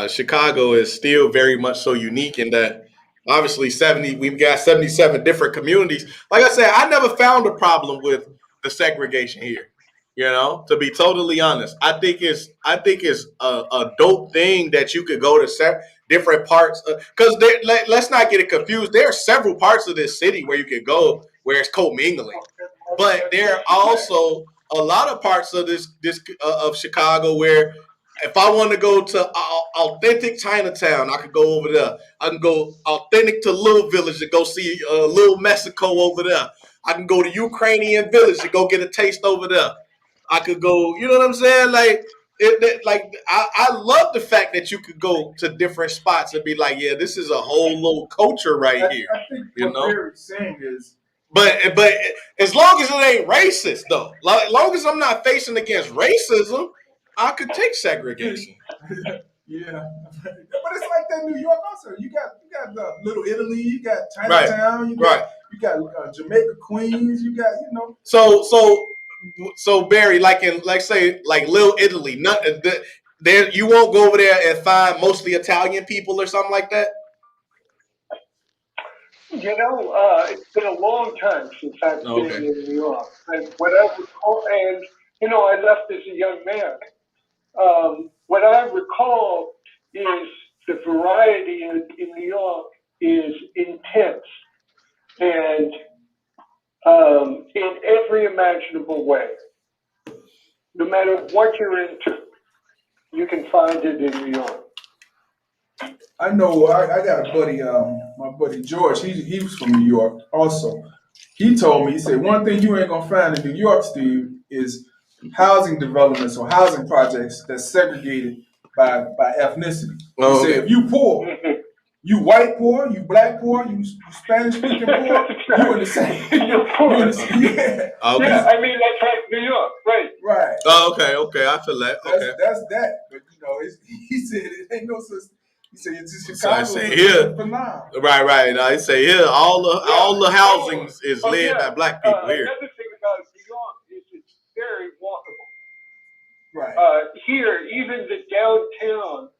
Chicago is still very much so unique in that obviously we've got 77 different communities. Like I said, I never found a problem with the segregation here. To be totally honest, I think it's a dope thing that you could go to different parts because let's not get it confused. There are several parts of this city where you could go where it's commingling, but there are also a lot of parts of this of Chicago where if I want to go to authentic Chinatown, I could go over there. I can go authentic to Little Village and go see Little Mexico over there. I can go to Ukrainian Village and go get a taste over there. I could go, you know what I'm saying? I love the fact that you could go to different spots and be like, yeah, this is a whole little culture right here.
I think what Barry's saying is,
but as long as it ain't racist, though, long as I'm not facing against racism, I could take segregation.
Yeah, but it's like that in New York also. You got Little Italy, you got Chinatown, you got Jamaica, Queens, you got
So Barry, like say Little Italy, there you won't go over there and find mostly Italian people or something like that.
It's been a long time since I've been in New York. And what I recall, I left as a young man. What I recall is the variety in New York is intense and in every imaginable way. No matter what you're into, you can find it in New York.
I know. I got a buddy, my buddy George. He was from New York also, he told me, he said, one thing you ain't gonna find in New York, Steve, is housing developments or housing projects that's segregated by ethnicity. He said, if you poor, you white poor, you black poor, you Spanish speaking poor, you in the same.
You're poor.
Yeah.
Okay.
Yeah, I mean that's like New York, right?
Right.
Oh, okay. I feel that. Okay.
That's that. But you know, he said it ain't no such. He said it's just
So I
Chicago.
say here,
phenomenal.
right. I say here, all the housing is led by black people here.
Another thing about New York is it's very walkable.
Right.
Here, even the downtown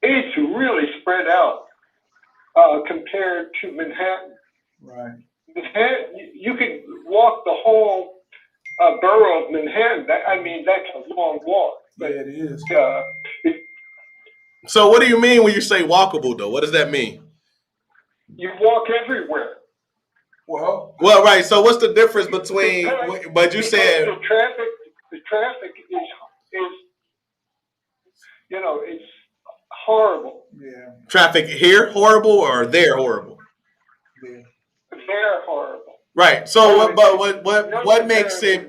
it's really spread out compared to Manhattan.
Right.
Manhattan, you could walk the whole borough of Manhattan. I mean, that's a long walk. But,
yeah, it is.
So what do you mean when you say walkable, though? What does that mean?
You walk everywhere.
Well,
right. So what's the difference between? But you said
the traffic is it's horrible.
Yeah.
Traffic here horrible or there horrible?
Yeah.
They're horrible.
Right. So what makes it?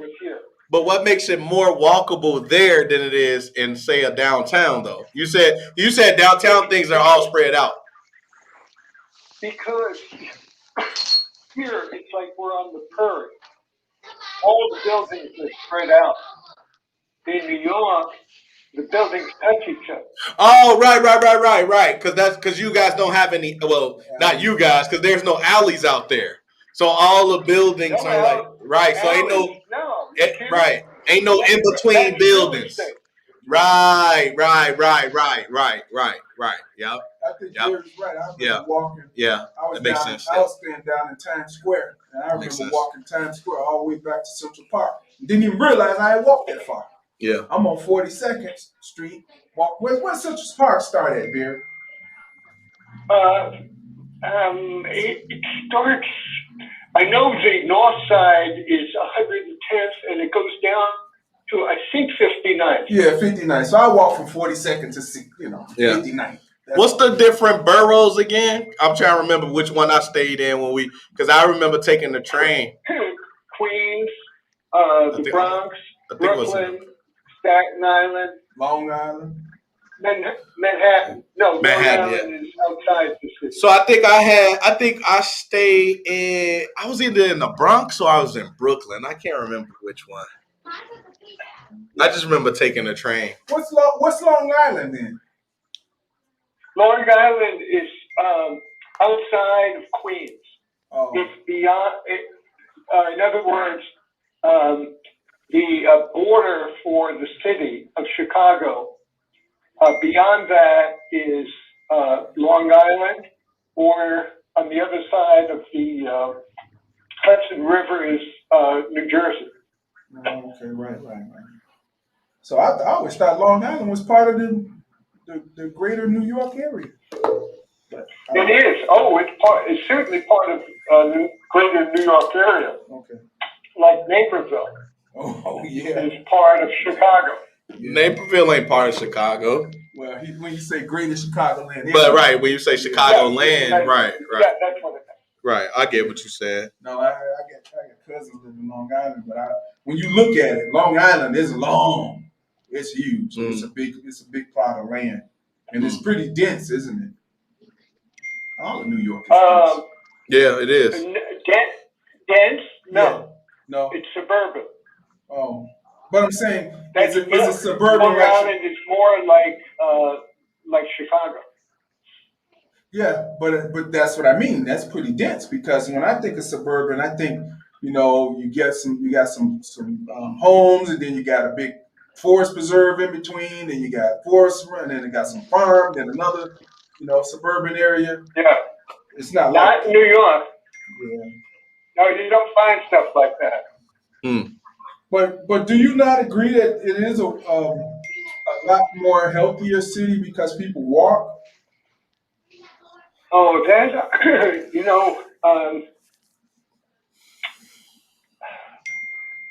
But what makes it more walkable there than it is in, say, a downtown, though? You said downtown things are all spread out.
Because here it's like we're on the prairie. All the buildings are spread out. In New York, the buildings touch each other.
Oh, right. Because you guys don't have any. Well, not you guys, because there's no alleys out there. So all the buildings are like right. So ain't ain't no in between buildings. Right. Yep.
I think Jerry's right. I remember walking.
Yeah.
That makes sense. I was staying down in Times Square, and I remember walking Times Square all the way back to Central Park. Didn't even realize I had walked that far.
Yeah.
I'm on 42nd Street. Where's Central Park start at, Beer?
It starts. I know the north side is 110th, and it goes down to I think 59th.
Yeah, 59th. So I walk from 42nd to 59th.
What's the different boroughs again? I'm trying to remember which one I stayed in because I remember taking the train.
Queens, the Bronx, Brooklyn, Staten Island,
Long Island,
Manhattan. No,
Manhattan,
Long Island is outside the city.
So I think I stayed in. I was either in the Bronx or I was in Brooklyn. I can't remember which one. I just remember taking the train.
What's Long Island then?
Long Island is outside of Queens.
Oh.
It's beyond. In other words, the border for the city of Chicago. Beyond that is Long Island, or on the other side of the Hudson River is New Jersey.
Oh, okay, right. So I always thought Long Island was part of the greater New York area.
It is. Oh, it's certainly part of the greater New York area.
Okay.
Like Naperville.
Oh yeah.
Is part of Chicago.
Yeah. Naperville ain't part of Chicago.
Well, when you say greater Chicagoland.
But right, when you say Chicagoland, right.
Yeah, that's what it is.
Right, I get what you said.
No, I got cousins living in Long Island, but when you look at it, Long Island is long. It's huge. It's a big plot of land, and it's pretty dense, isn't it? All of New York is dense.
Yeah, it is.
Dense? No.
Yeah. No.
It's suburban.
Oh, but I'm saying, is it suburban?
Long Island is more like Chicago.
Yeah, but that's what I mean. That's pretty dense, because when I think of suburban, I think you got some homes, and then you got a big forest preserve in between, and you got forest, and then you got some farm, then another suburban area.
Yeah,
it's not
New York.
Yeah.
No, you don't find stuff like that.
But do you not agree that it is a lot more healthier city because people walk?
Oh, that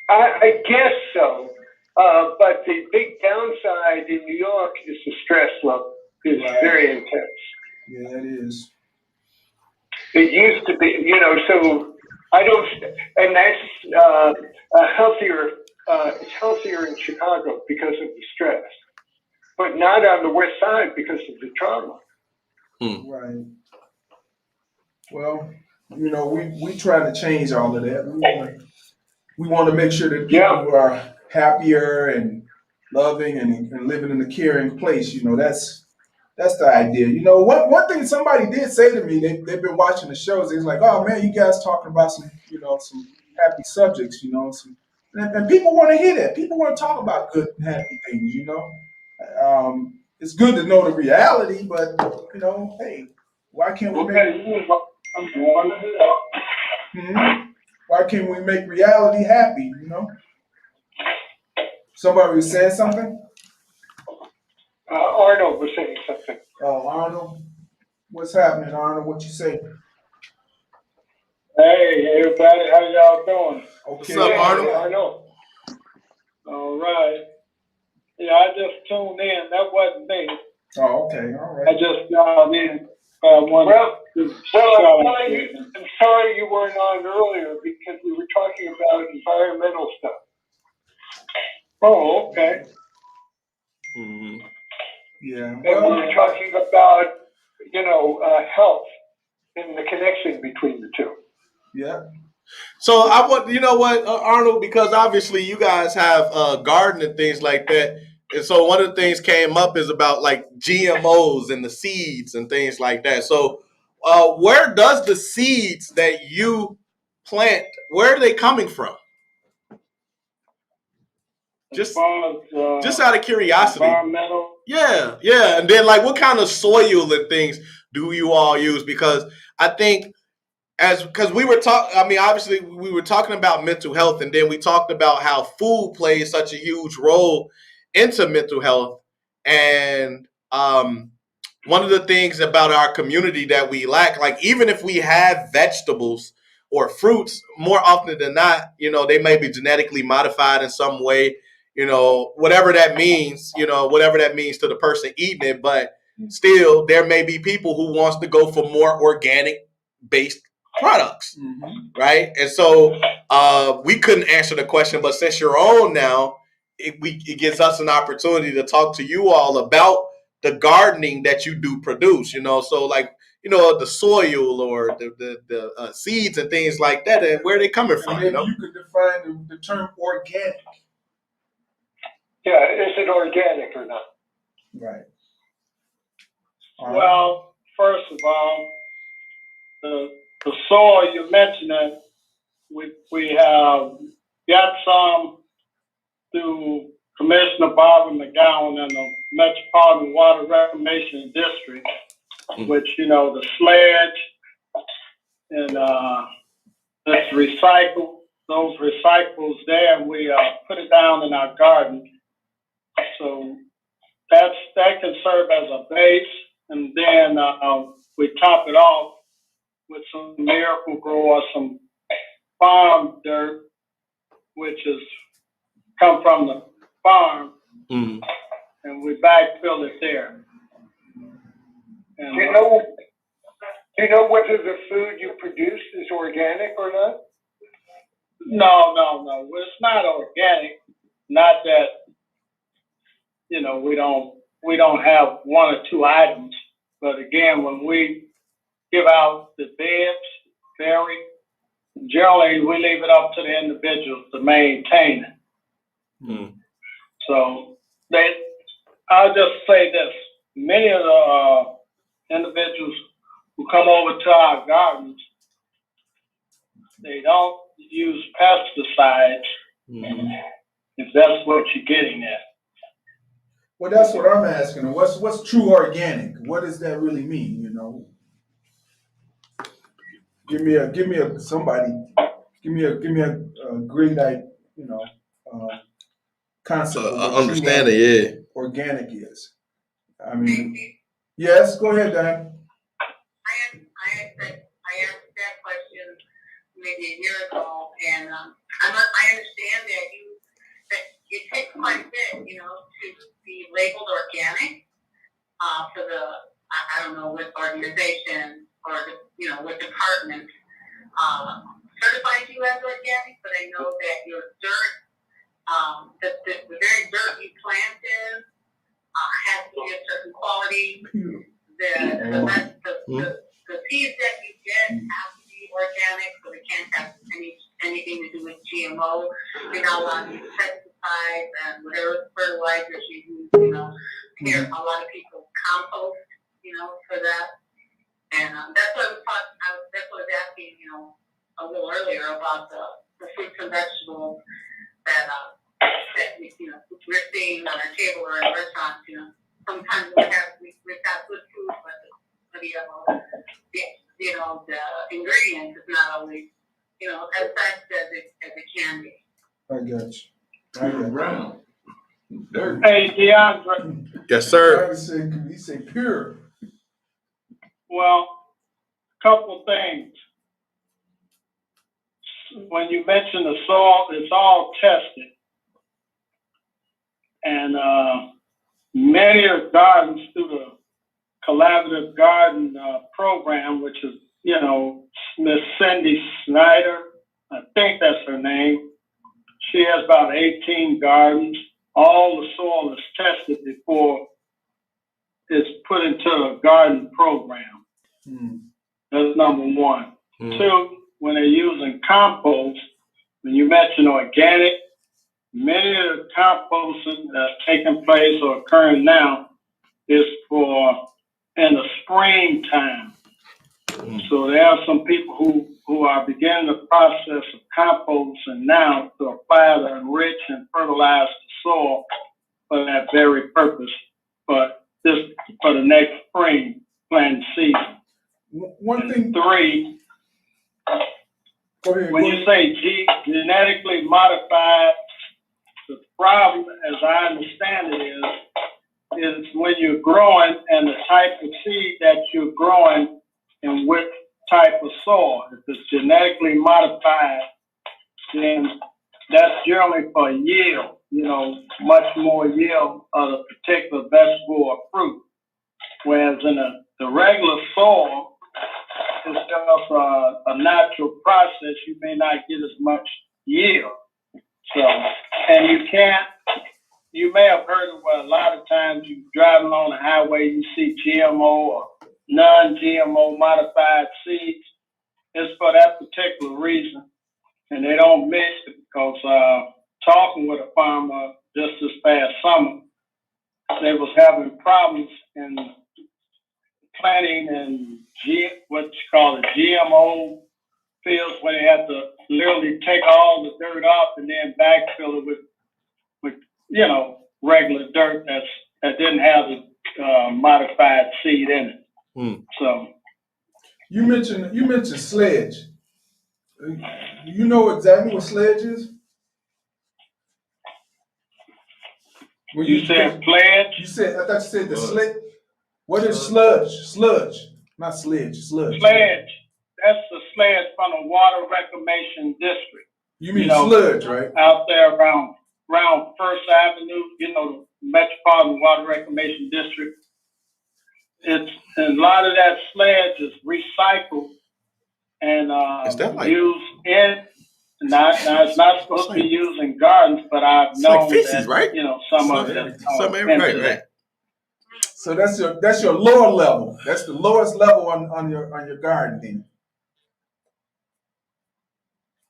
I guess so. But the big downside in New York is the stress level. It's very intense.
Yeah, it is.
It used to be, so I don't, and that's healthier. It's healthier in Chicago because of the stress, but not on the West Side because of the trauma.
Right. Well, we try to change all of that. We want to make sure that people are happier and loving and living in a caring place. That's the idea. One thing somebody did say to me, they've been watching the shows. It's like, oh man, you guys talking about some happy subjects, and people want to hear that. People want to talk about good and happy things. It's good to know the reality, but hey, why can't we make why can't we make reality happy? Somebody was saying something.
Arnold was saying something.
Oh, Arnold, what's happening, Arnold? What you say?
Hey, everybody, how y'all doing?
Okay.
What's up, Arnold?
Arnold.
All right. Yeah, I just tuned in. That wasn't me.
Oh, okay. All
I
right.
just got in.
I'm sorry you weren't on earlier because we were talking about environmental stuff.
Oh, okay.
Mm-hmm.
Yeah.
And we were talking about, health and the connection between the two.
Yeah.
So I want, you know what, Arnold, because obviously you guys have a garden and things like that. And so one of the things came up is about like GMOs and the seeds and things like that. So where does the seeds that you plant, where are they coming from? Just out of curiosity.
Environmental.
Yeah. And then like what kind of soil and things do you all use? Because I think because we were talking, I mean, obviously we were talking about mental health, and then we talked about how food plays such a huge role into mental health. And one of the things about our community that we lack, like even if we have vegetables or fruits, more often than not, they may be genetically modified in some way, whatever that means, whatever that means to the person eating it. But still, there may be people who wants to go for more organic based products, right? And so we couldn't answer the question, but since you're on now, it gives us an opportunity to talk to you all about the gardening that you do produce. So like the soil or the seeds and things like that, and where they coming from.
Maybe you could define the term organic.
Yeah, is it organic or not?
Right.
Well, first of all, the soil you're mentioning, we have got some through Commissioner Barbara McGowan and the Metropolitan Water Reclamation District, which, the sledge and it's recycled. Those recyclables there, we put it down in our garden. So that can serve as a base, and then we top it off with some Miracle Grow or some farm dirt, which is come from the farm, and we backfill it there. And,
do you know whether the food you produce is organic or not?
No. It's not organic. Not that we don't have one or two items, but again, when we give out the beds, generally we leave it up to the individuals to maintain it. So I'll just say this: many of the individuals who come over to our gardens, they don't use pesticides. If that's what you're getting at.
Well, that's what I'm asking. What's true organic? What does that really mean? Give me a great concept of what
understanding.
Organic is. I mean, yes. Go ahead, Dan.
I asked that question maybe a year ago, and I understand that it takes quite a bit, to be labeled organic for the I don't know what organization or what department. certified you as organic, but I know that your dirt, the very dirt you planted, has to be a certain quality. The seeds that you get have to be organic, so they can't have anything to do with GMO. You're not allowed to use pesticides and whatever fertilizers you use. Here a lot of people compost, for that. And that's what that's what I was asking, a little earlier about the fruits and vegetables that we're seeing on our table or in restaurants. Sometimes we've got good food, but the ingredients is not always as best as it can be.
I got you.
Brown.
Hey, DeAndre.
Yes, sir.
He said pure.
Well, couple things. When you mention the soil, it's all tested. And many of gardens through the collaborative garden program, which is, Miss Cindy Snyder, I think that's her name. She has about 18 gardens. All the soil is tested before it's put into a garden program. That's number one. Two, when they're using compost, when you mention organic, many of the composting that's taking place or occurring now is for in the springtime. So there are some people who are beginning the process of composting now to apply to enrich and fertilize the soil for that very purpose, but this for the next spring planting season.
One thing.
Three,
when
you say genetically modified, the problem, as I understand it, is when you're growing and the type of seed that you're growing and which type of soil. If it's genetically modified, then that's generally for yield, much more yield of a particular vegetable or fruit. Whereas in the regular soil, it's just a natural process. You may not get as much yield. So, and you may have heard of where a lot of times you driving on the highway, you see GMO or non-GMO modified seeds. It's for that particular reason. And they don't mix it because talking with a farmer just this past summer, they was having problems in planting in what you call the GMO fields where they have to literally take all the dirt off and then backfill it with regular dirt that didn't have the modified seed in it. So
you mentioned sledge. You know exactly what sledge is?
When you said pledge?
I thought you said the sledge. What is sludge? Sludge, not sledge. Sludge.
Sledge. That's the sledge from the Water Reclamation District.
You mean sludge, right?
Out there around First Avenue, the Metropolitan Water Reclamation District. And a lot of that sledge is recycled and used in. Now it's not supposed to be used in gardens, but I've known that
right?
Some of it.
Right.
So that's your lower level. That's the lowest level on your garden then.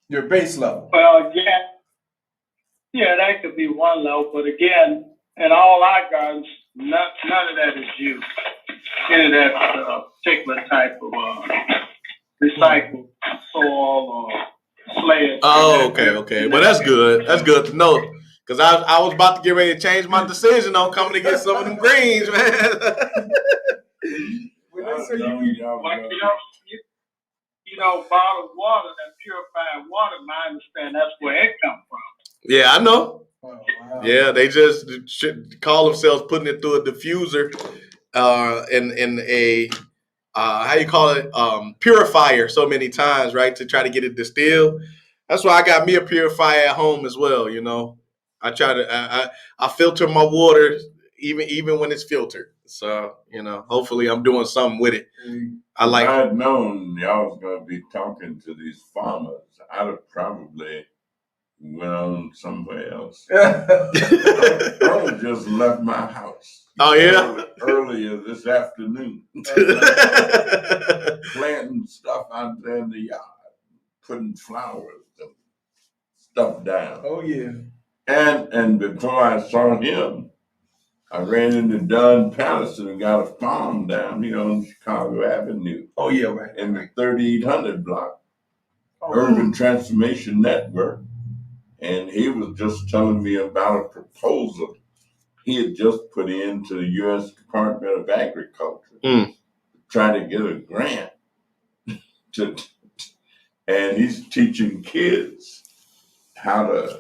Your base level.
Well, yeah, that could be one level, but again, in all our gardens, none of that is used. Any of that particular type of recycled soil or sledge.
Oh, okay. Well, that's good. That's good to know. Because I was about to get ready to change my decision on coming to get some of them greens, man.
Bottled water, that purified water, I understand that's where it comes from.
Yeah, I know.
Oh, wow.
Yeah, they just should call themselves putting it through a diffuser in a how you call it, purifier so many times, right, to try to get it distilled. That's why I got me a purifier at home as well. I try to I filter my water even when it's filtered. So, hopefully I'm doing something with it. I like.
If I had known y'all was going to be talking to these farmers, I'd have probably went on somewhere else. I just left my house.
Oh, yeah?
Earlier this afternoon. Planting stuff out there in the yard, putting flowers and stuff down.
Oh yeah.
And before I saw him, I ran into Don Patterson and got a farm down here on Chicago Avenue.
Oh yeah, right.
In the 3800 block,
Oh,
Urban Transformation Network. And he was just telling me about a proposal he had just put into the U.S. Department of Agriculture, trying to get a grant and he's teaching kids how to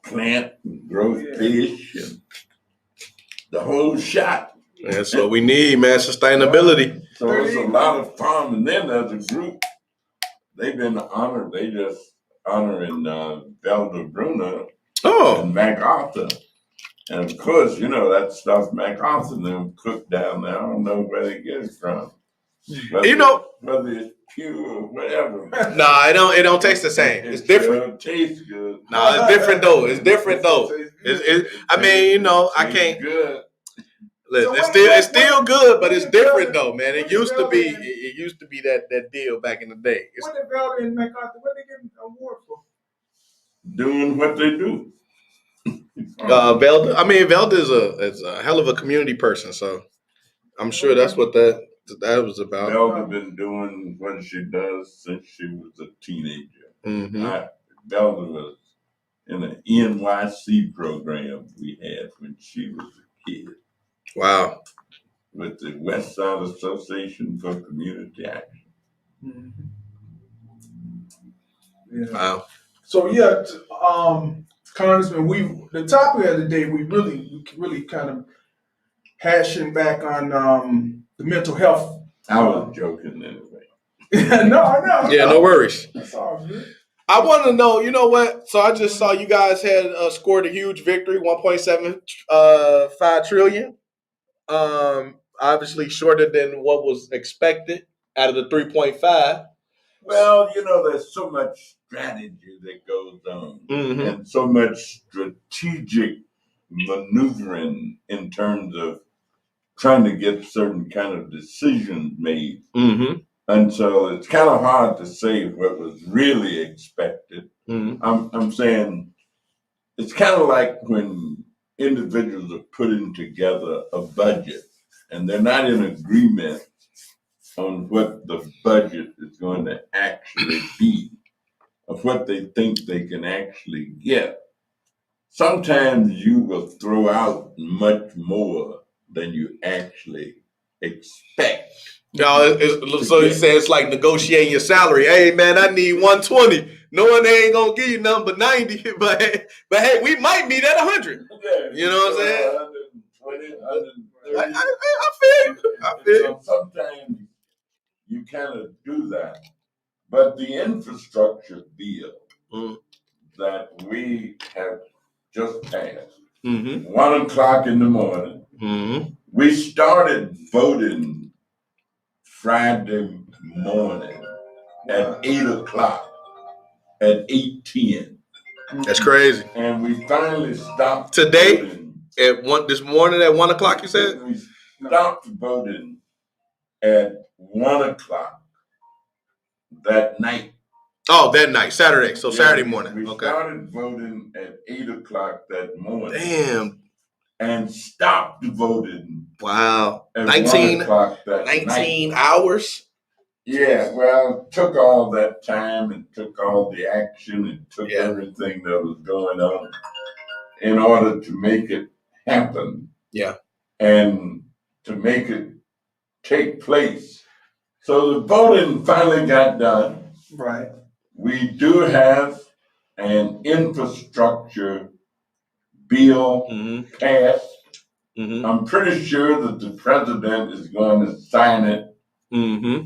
plant and grow fish and the whole shot.
That's what we need, man. Sustainability.
So there's a lot of farm, and then as a group, they've been honored. They just honoring Velda Bruner and MacArthur. And of course, that stuff MacArthur and them cook down there. I don't know where they get it from. Whether it's pure or whatever.
Nah, it don't taste the same. It's different.
It tastes good.
Nah, it's different though. It's different though. I can't.
Good.
Listen, it's still good, but it's different though, man. It used to be that deal back in the day.
What did Velda and MacArthur? What did they get an award for?
Doing what they do.
Velda is a hell of a community person, so I'm sure that's what that was about.
Velda been doing what she does since she was a teenager.
Mm-hmm.
Velda was in an NYC program we had when she was a kid.
Wow.
With the West Side Association for Community Action.
Mm-hmm. Yeah.
Wow.
So Congressman, the topic of the day, we really kind of hashing back on the mental health.
I was joking anyway.
No.
Yeah, no worries.
That's all good.
I want to know, you know what? So I just saw you guys had scored a huge victory, 1.75 trillion. Obviously shorter than what was expected out of the 3.5.
Well, there's so much strategy that goes on, and so much strategic maneuvering in terms of trying to get certain kind of decisions made. Mm-hmm. And so it's kind of hard to say what was really expected. Mm-hmm. I'm saying it's kind of like when individuals are putting together a budget and they're not in agreement on what the budget is going to actually be, of what they think they can actually get. Sometimes you will throw out much more than you actually expect.
So you say it's like negotiating your salary. Hey man, I need 120. Knowing they ain't gonna give you nothing but 90, but hey, we might meet at 100. You know what I'm saying?
120, 130.
I feel you.
Sometimes you kind of do that. But the infrastructure bill that we have just passed, 1 o'clock in the morning, we started voting Friday morning at 8 o'clock, at 8:10.
That's crazy.
And we finally stopped
today
voting.
This morning at 1 o'clock, you said?
We stopped voting at 1 o'clock that night.
Oh, that night, Saturday. So Saturday morning.
We started voting at 8 o'clock that morning.
Damn.
And stopped voting.
Wow.
At
19
night.
hours?
Yeah, well, it took all that time and took all the action and took everything that was going on in order to make it happen.
Yeah.
And to make it take place. So the voting finally got done.
Right.
We do have an infrastructure bill passed. I'm pretty sure that the president is going to sign it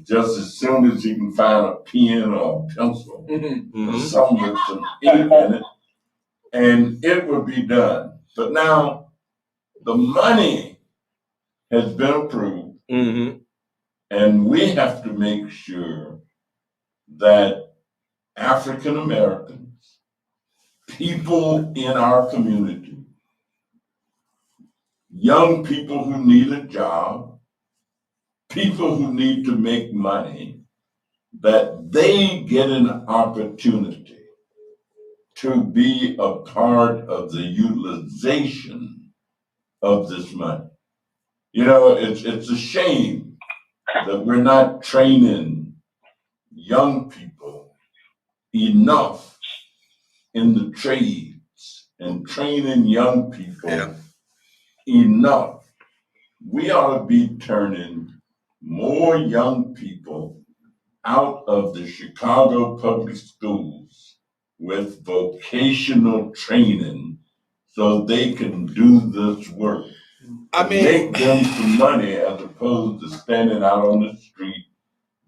just as soon as he can find a pen or a pencil or something with some ink in it, and it will be done. But now the money has been approved, and we have to make sure that African Americans, people in our community, young people who need a job, people who need to make money, that they get an opportunity to be a part of the utilization of this money. You know, it's a shame that we're not training young people enough in the trades and training young people enough. We ought to be turning more young people out of the Chicago public schools with vocational training so they can do this work. I mean, make them some money as opposed to standing out on the street,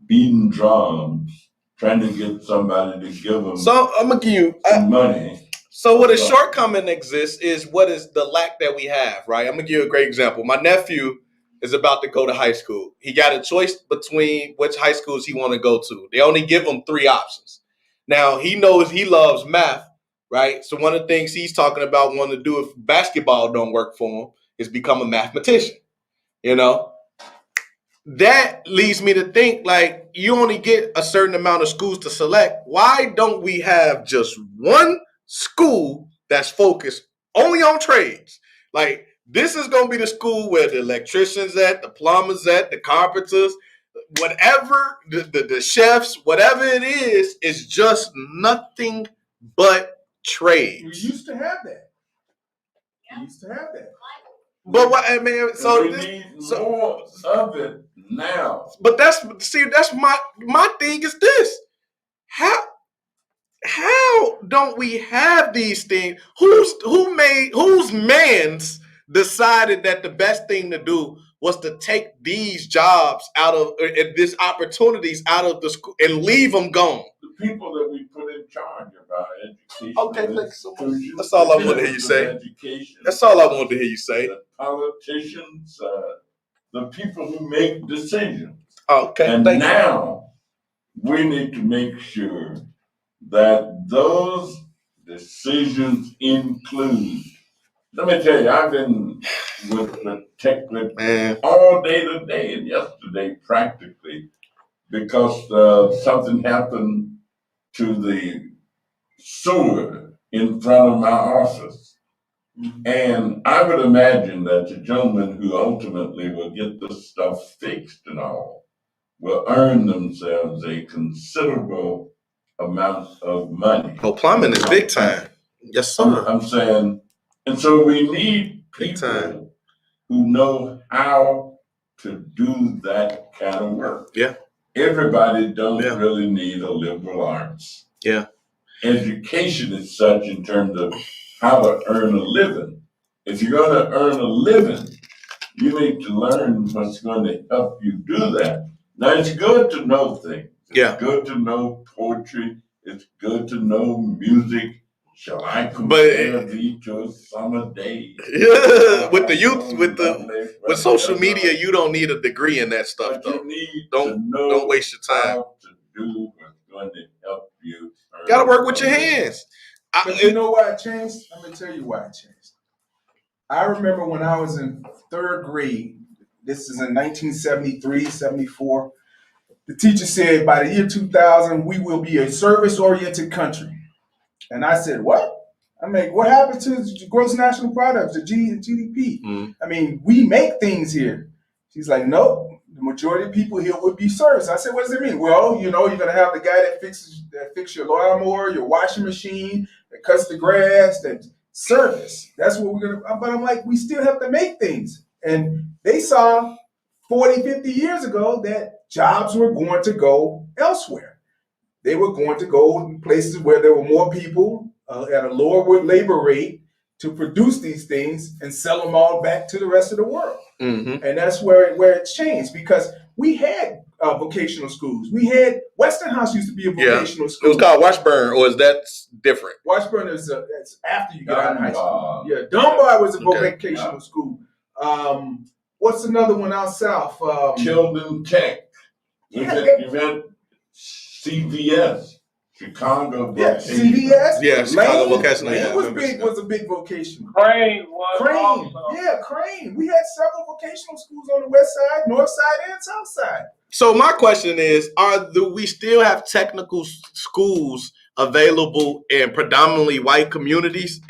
beating drums, trying to get somebody to give them
I'm gonna give you
some money.
So what a shortcoming exists is what is the lack that we have, right? I'm gonna give you a great example. My nephew is about to go to high school. He got a choice between which high schools he want to go to. They only give him 3 options. Now he knows he loves math, right? So one of the things he's talking about wanting to do if basketball don't work for him is become a mathematician. You know, that leads me to think like you only get a certain amount of schools to select. Why don't we have just one school that's focused only on trades? Like this is going to be the school where the electricians at, the plumbers at, the carpenters, whatever, the chefs, whatever it is just nothing but trades.
We used to have that.
But what I mean, so
we need more of it now.
But that's my thing is this: how don't we have these things? Whose man's decided that the best thing to do was to take these jobs out of these opportunities out of the school and leave them gone?
The people that we put in charge of our education.
Okay, thanks so much. That's all I wanted to hear you say.
Education.
That's all I wanted to hear you say.
The politicians, the people who make decisions.
Okay,
and now we need to make sure that those decisions include. Let me tell you, I've been with the tech all day today and yesterday practically because something happened to the sewer in front of my office. And I would imagine that the gentleman who ultimately will get this stuff fixed and all will earn themselves a considerable amount of money.
Oh, plumbing is big time. Yes, sir.
I'm saying, and so we need people who know how to do that kind of work.
Yeah.
Everybody don't really need a liberal arts.
Yeah.
Education is such in terms of how to earn a living. If you're going to earn a living, you need to learn what's going to help you do that. Now, it's good to know things. It's good to know poetry. It's good to know music. Shall I compare thee to a summer day?
Yeah, with the youth, with social media, you don't need a degree in that stuff, though.
You need
don't waste your time.
How to do what's going to help you.
Got to work with your hands.
But you know why it changed? Let me tell you why it changed. I remember when I was in 3rd grade, this is in 1973, 74, the teacher said by the year 2000, we will be a service-oriented country. And I said, what? I mean, what happened to the gross national product, the GDP? I mean, we make things here. She's like, nope. The majority of people here would be service. I said, what does it mean? Well, you know, you're gonna have the guy that fixes your lawnmower, your washing machine, that cuts the grass, that service. That's what we're gonna. But I'm like, we still have to make things. And they saw 40, 50 years ago that jobs were going to go elsewhere. They were going to go in places where there were more people at a lower labor rate to produce these things and sell them all back to the rest of the world. And that's where it's changed because we had vocational schools. We had Westinghouse used to be a vocational school.
It was called Washburn, or is that different?
Washburn is that's after you get out of high school. Yeah, Dunbar was a vocational school. What's another one out south?
Tilden Tech. You've had CVS, Chicago.
Yeah, CVS.
Yeah, Chicago Vocational.
Lane was a big vocational.
Crane was
Crane.
also.
Yeah, Crane. We had several vocational schools on the west side, north side, and south side.
So my question is, do we still have technical schools available in predominantly white communities,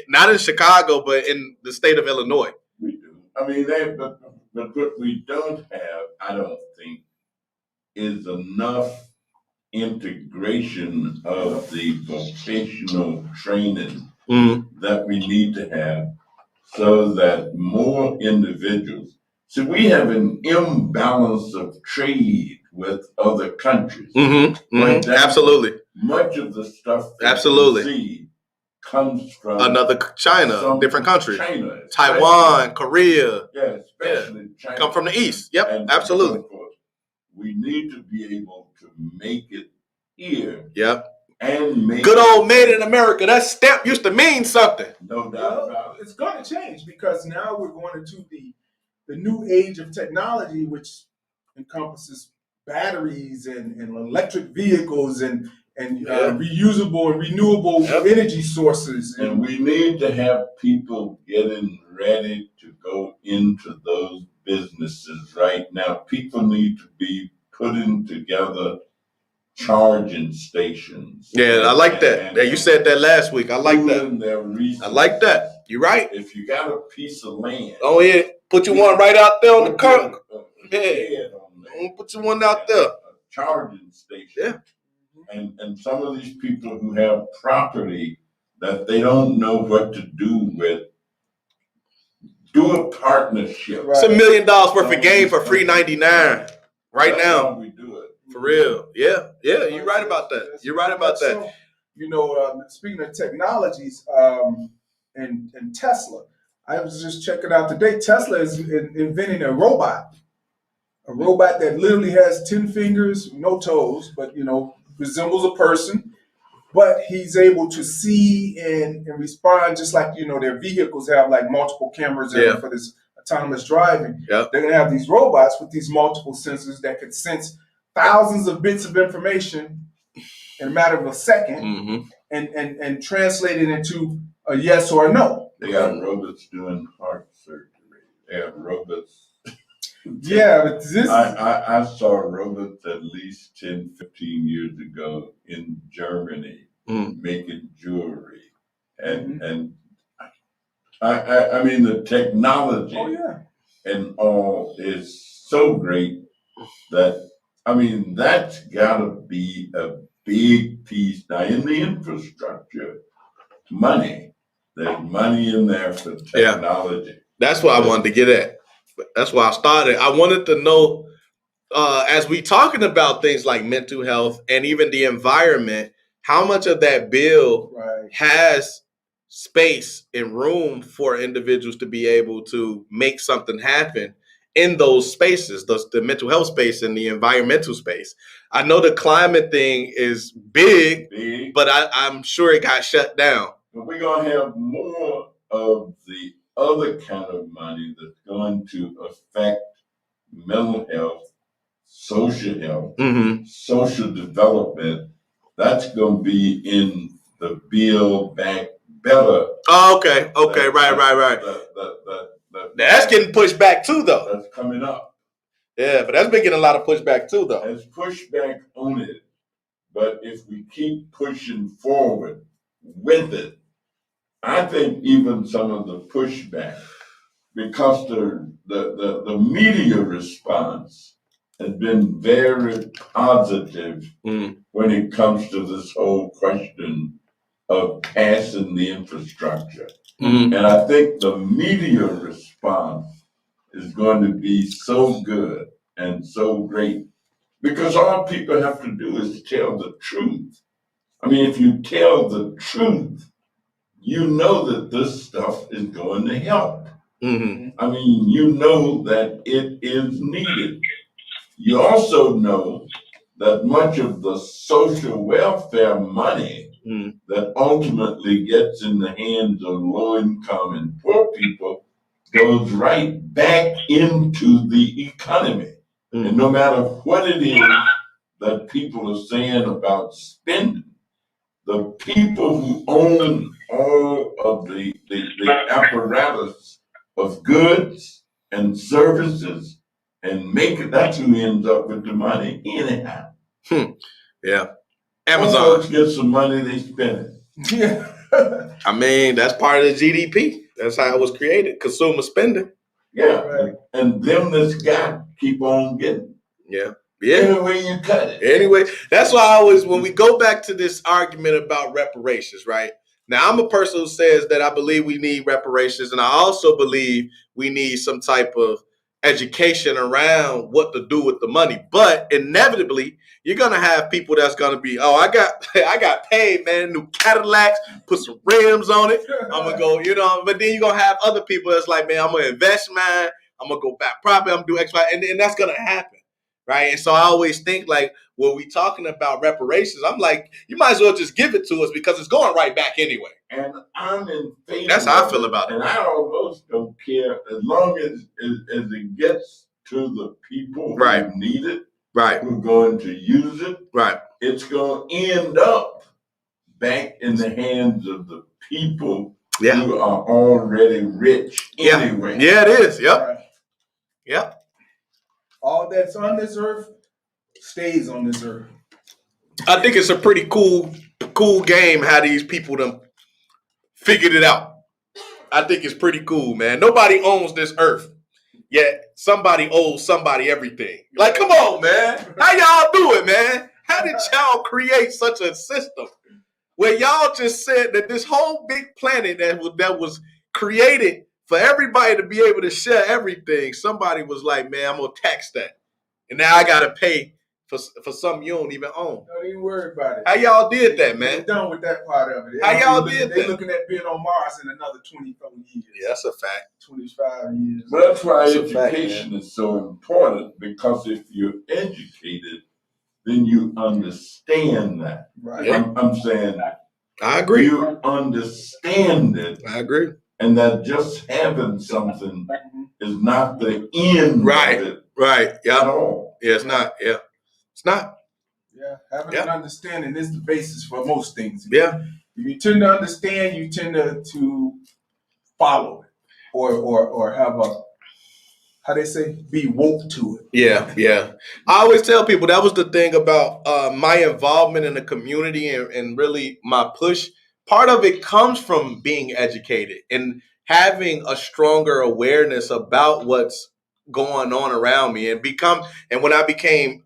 not in Chicago, but in the state of Illinois?
We do. I mean, but what we don't have, I don't think, is enough integration of the vocational training that we need to have so that more individuals. So we have an imbalance of trade with other countries.
Absolutely.
Much of the stuff that
Absolutely.
we see comes from
another China, different countries.
China,
Taiwan, Korea.
Yeah, especially China.
Come from the East. Yep,
and
absolutely.
So forth. We need to be able to make it here.
Yep.
And make
good old made in America. That stamp used to mean something.
No doubt about it.
It's going to change because now we're going into the new age of technology, which encompasses batteries and electric vehicles and reusable and renewable energy sources.
And we need to have people getting ready to go into those businesses right now. People need to be putting together charging stations.
Yeah, I like that. You said that last week. I like that. I like that. You're right.
If you got a piece of land.
Oh, yeah. Put you one right out there on the curb. Yeah. Put you one out there.
A charging station.
Yeah.
And some of these people who have property that they don't know what to do with, do a partnership.
It's $1 million worth of game for free 99 right now.
How we do it.
For real. Yeah. Yeah, you're right about that. You're right about that.
So, you know, speaking of technologies and Tesla, I was just checking out today. Tesla is inventing a robot that literally has 10 fingers, no toes, but, you know, resembles a person. But he's able to see and respond just like, you know, their vehicles have like multiple cameras for this autonomous driving.
Yep.
They're going to have these robots with these multiple sensors that could sense thousands of bits of information in a matter of a second and translate it into a yes or a no.
They got robots doing heart surgery. They have robots.
Yeah, but this
I saw robots at least 10, 15 years ago in Germany making jewelry. And I mean the technology and all is so great that I mean that's gotta be a big piece now in the infrastructure. Money. There's money in there for technology.
Yeah. That's what I wanted to get at. That's why I started. I wanted to know, as we talking about things like mental health and even the environment, how much of that bill has space and room for individuals to be able to make something happen in those spaces, the mental health space and the environmental space. I know the climate thing is big. But I'm sure it got shut down.
But we're going to have more of the other kind of money that's going to affect mental health, social health, social development. That's going to be in the Build Back Better.
Oh, okay. Right. That's getting pushed back too, though.
That's coming up.
Yeah, but that's been getting a lot of pushback too, though.
There's pushback on it. But if we keep pushing forward with it, I think even some of the pushback, because the media response has been very positive when it comes to this whole question of passing the infrastructure. And I think the media response is going to be so good and so great because all people have to do is tell the truth. I mean, if you tell the truth, you know that this stuff is going to help. I mean, you know that it is needed. You also know that much of the social welfare money that ultimately gets in the hands of low income and poor people goes right back into the economy. And no matter what it is that people are saying about spending, the people who own all of the apparatus of goods and services and make it, that's who ends up with the money anyhow.
Yeah.
Amazon. Folks get some money, they spend it.
Yeah.
I mean, that's part of the GDP. That's how it was created, consumer spending.
Yeah, right. And them that's got keep on getting.
Yeah. Yeah.
Anyway, you cut it.
Anyway, that's why I always, when we go back to this argument about reparations, right? Now, I'm a person who says that I believe we need reparations, and I also believe we need some type of education around what to do with the money. But inevitably, you're gonna have people that's gonna be, oh, I got paid, man, new Cadillacs, put some rims on it. I'm gonna go, but then you're gonna have other people that's like, man, I'm gonna invest mine, I'm gonna go back property, I'm gonna do X, Y, and that's gonna happen. Right. And so I always think, like, when we talking about reparations, I'm like, you might as well just give it to us because it's going right back anyway.
And I'm in favor.
That's how I feel about it.
And I almost don't care as long as it gets to the people who need it, who are going to use it. Right. It's going to end up back in the hands of the people who are already rich anyway.
Yeah, it is. Yep. Right. Yep.
All that's on this earth stays on this earth.
I think it's a pretty cool game how these people done figured it out. I think it's pretty cool, man. Nobody owns this earth, yet somebody owes somebody everything. Like, come on, man. How y'all do it, man? How did y'all create such a system where y'all just said that this whole big planet that was created for everybody to be able to share everything, somebody was like, man, I'm going to tax that. And now I got to pay for something you don't even own.
Don't even worry about it.
How y'all did that, man?
They're done with that part of it.
How y'all did that?
They're looking at being on Mars in another 24 years.
Yeah, that's a fact.
25 years.
Well, that's why education is so important, because if you're educated, then you understand that.
Right.
I'm saying
I agree.
You understand it.
I agree.
And that just having something is not the end of it.
Right. Yeah.
At all.
Yeah, it's not. Yeah. It's not.
Yeah. Having an understanding is the basis for most things.
Yeah.
If you tend to understand, you tend to follow it or have how they say, be woke to it.
Yeah, yeah. I always tell people that was the thing about my involvement in the community and really my push. Part of it comes from being educated and having a stronger awareness about what's going on around me, and when I became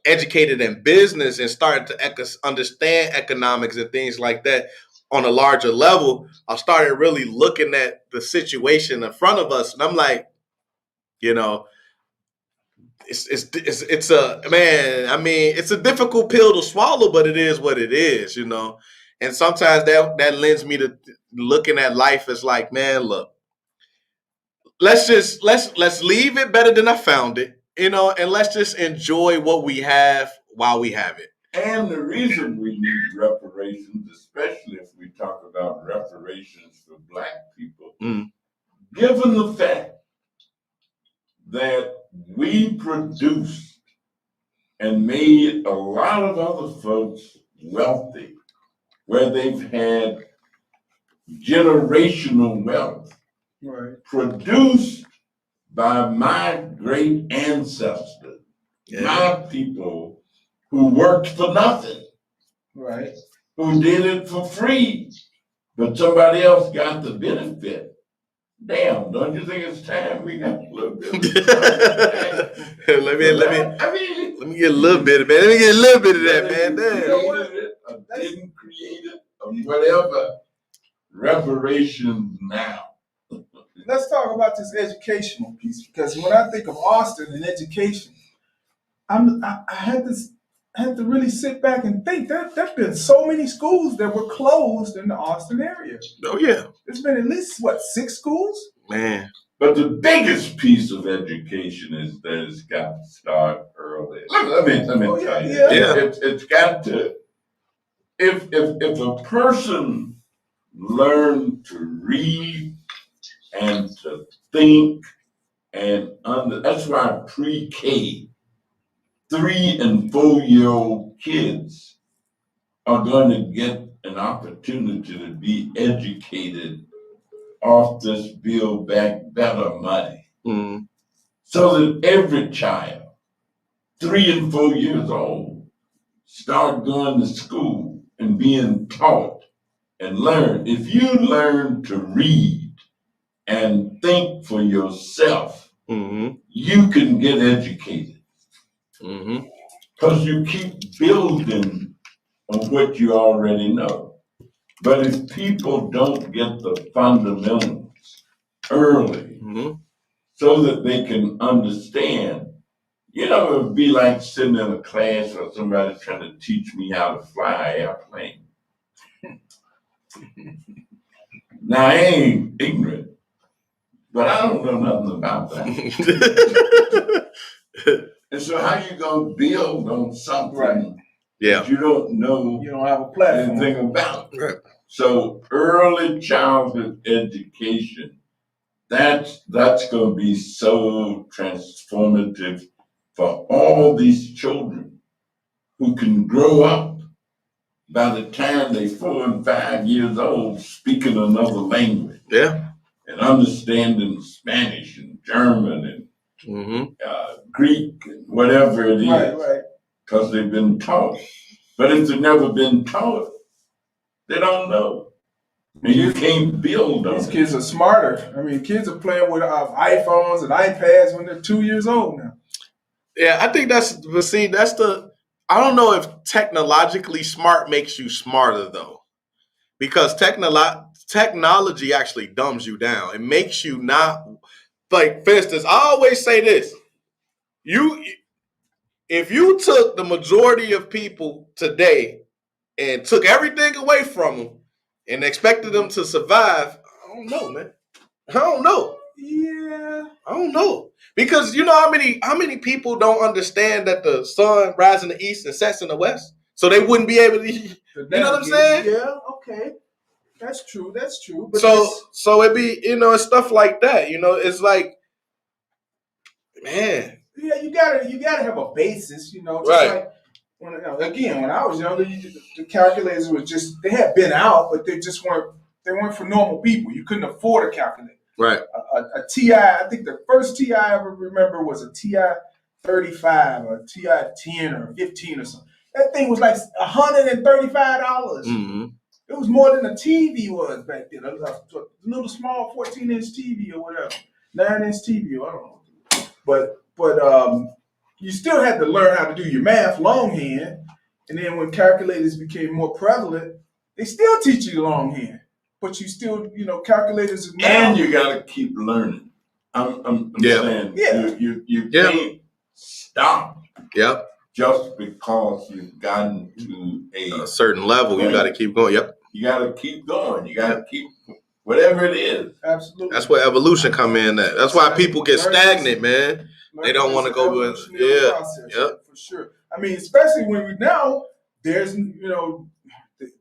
educated in business and started to understand economics and things like that on a larger level, I started really looking at the situation in front of us, and I'm like, it's a, man, I mean, it's a difficult pill to swallow, but it is what it is, And sometimes that lends me to looking at life as like, man, look, let's leave it better than I found it, and let's just enjoy what we have while we have it.
And the reason we need reparations, especially if we talk about reparations for Black people, given the fact that we produced and made a lot of other folks wealthy, where they've had generational wealth, produced by my great ancestors, my people who worked for nothing, who did it for free, but somebody else got the benefit. Damn, don't you think it's time we got a little bit of
let me get a little bit of that. Let me get a little bit of that, man.
Didn't create it, or whatever. Reparations now.
Let's talk about this educational piece, because when I think of Austin and education, I had to really sit back and think that there's been so many schools that were closed in the Austin area.
Oh yeah,
there's been at least 6 schools,
man.
But the biggest piece of education is that it's got to start early. Let me tell you, it's got to. If a person learned to read and to think and that's why pre-K, 3 and 4-year-old kids are going to get an opportunity to be educated off this Build Back Better money.
Mm.
So that every child, 3 and 4 years old, start going to school and being taught and learn. If you learn to read and think for yourself, you can get educated. Because you keep building on what you already know. But if people don't get the fundamentals early so that they can understand, it would be like sitting in a class or somebody trying to teach me how to fly an airplane. Now, I ain't ignorant, but I don't know nothing about that. And so how you going to build on something that you don't know,
you don't have a platform,
anything about?
Right.
So early childhood education, that's going to be so transformative for all these children who can grow up by the time they're 4 and 5 years old speaking another language.
Yeah.
And understanding Spanish and German and Greek and whatever it is.
Right.
Because they've been taught. But if they've never been taught, they don't know. And you can't build on
These
it.
kids are smarter. I mean, kids are playing with iPhones and iPads when they're 2 years old now.
Yeah, I think that's I don't know if technologically smart makes you smarter though. Because technology actually dumbs you down. It makes you not, like, for instance, I always say this. If you took the majority of people today and took everything away from them and expected them to survive, I don't know, man. I don't know.
Yeah.
I don't know. Because you know how many people don't understand that the sun rises in the east and sets in the west? So they wouldn't be able to, you know what I'm saying?
Yeah, okay. That's true. But
so it be, it's stuff like that. It's like, man.
Yeah, you gotta have a basis, just
right.
Like when I was younger, the calculators were they had been out, but they weren't for normal people. You couldn't afford a calculator.
Right.
A TI, I think the first TI I ever remember was a TI 35 or TI 10 or 15 or something. That thing was like $135. It was more than a TV was back then. A little small 14-inch TV or whatever, 9-inch TV, I don't know. But you still had to learn how to do your math longhand. And then when calculators became more prevalent, they still teach you longhand. But you still, calculators are now.
And you got to keep learning. I'm saying you can't stop.
Yep.
Just because you've gotten to
a certain level, you got to keep going. Yep.
You got to keep going. You got to keep whatever it is.
Absolutely.
That's where evolution come in. That's why people get stagnant, man. They don't want to go with
for sure. I mean, especially when now there's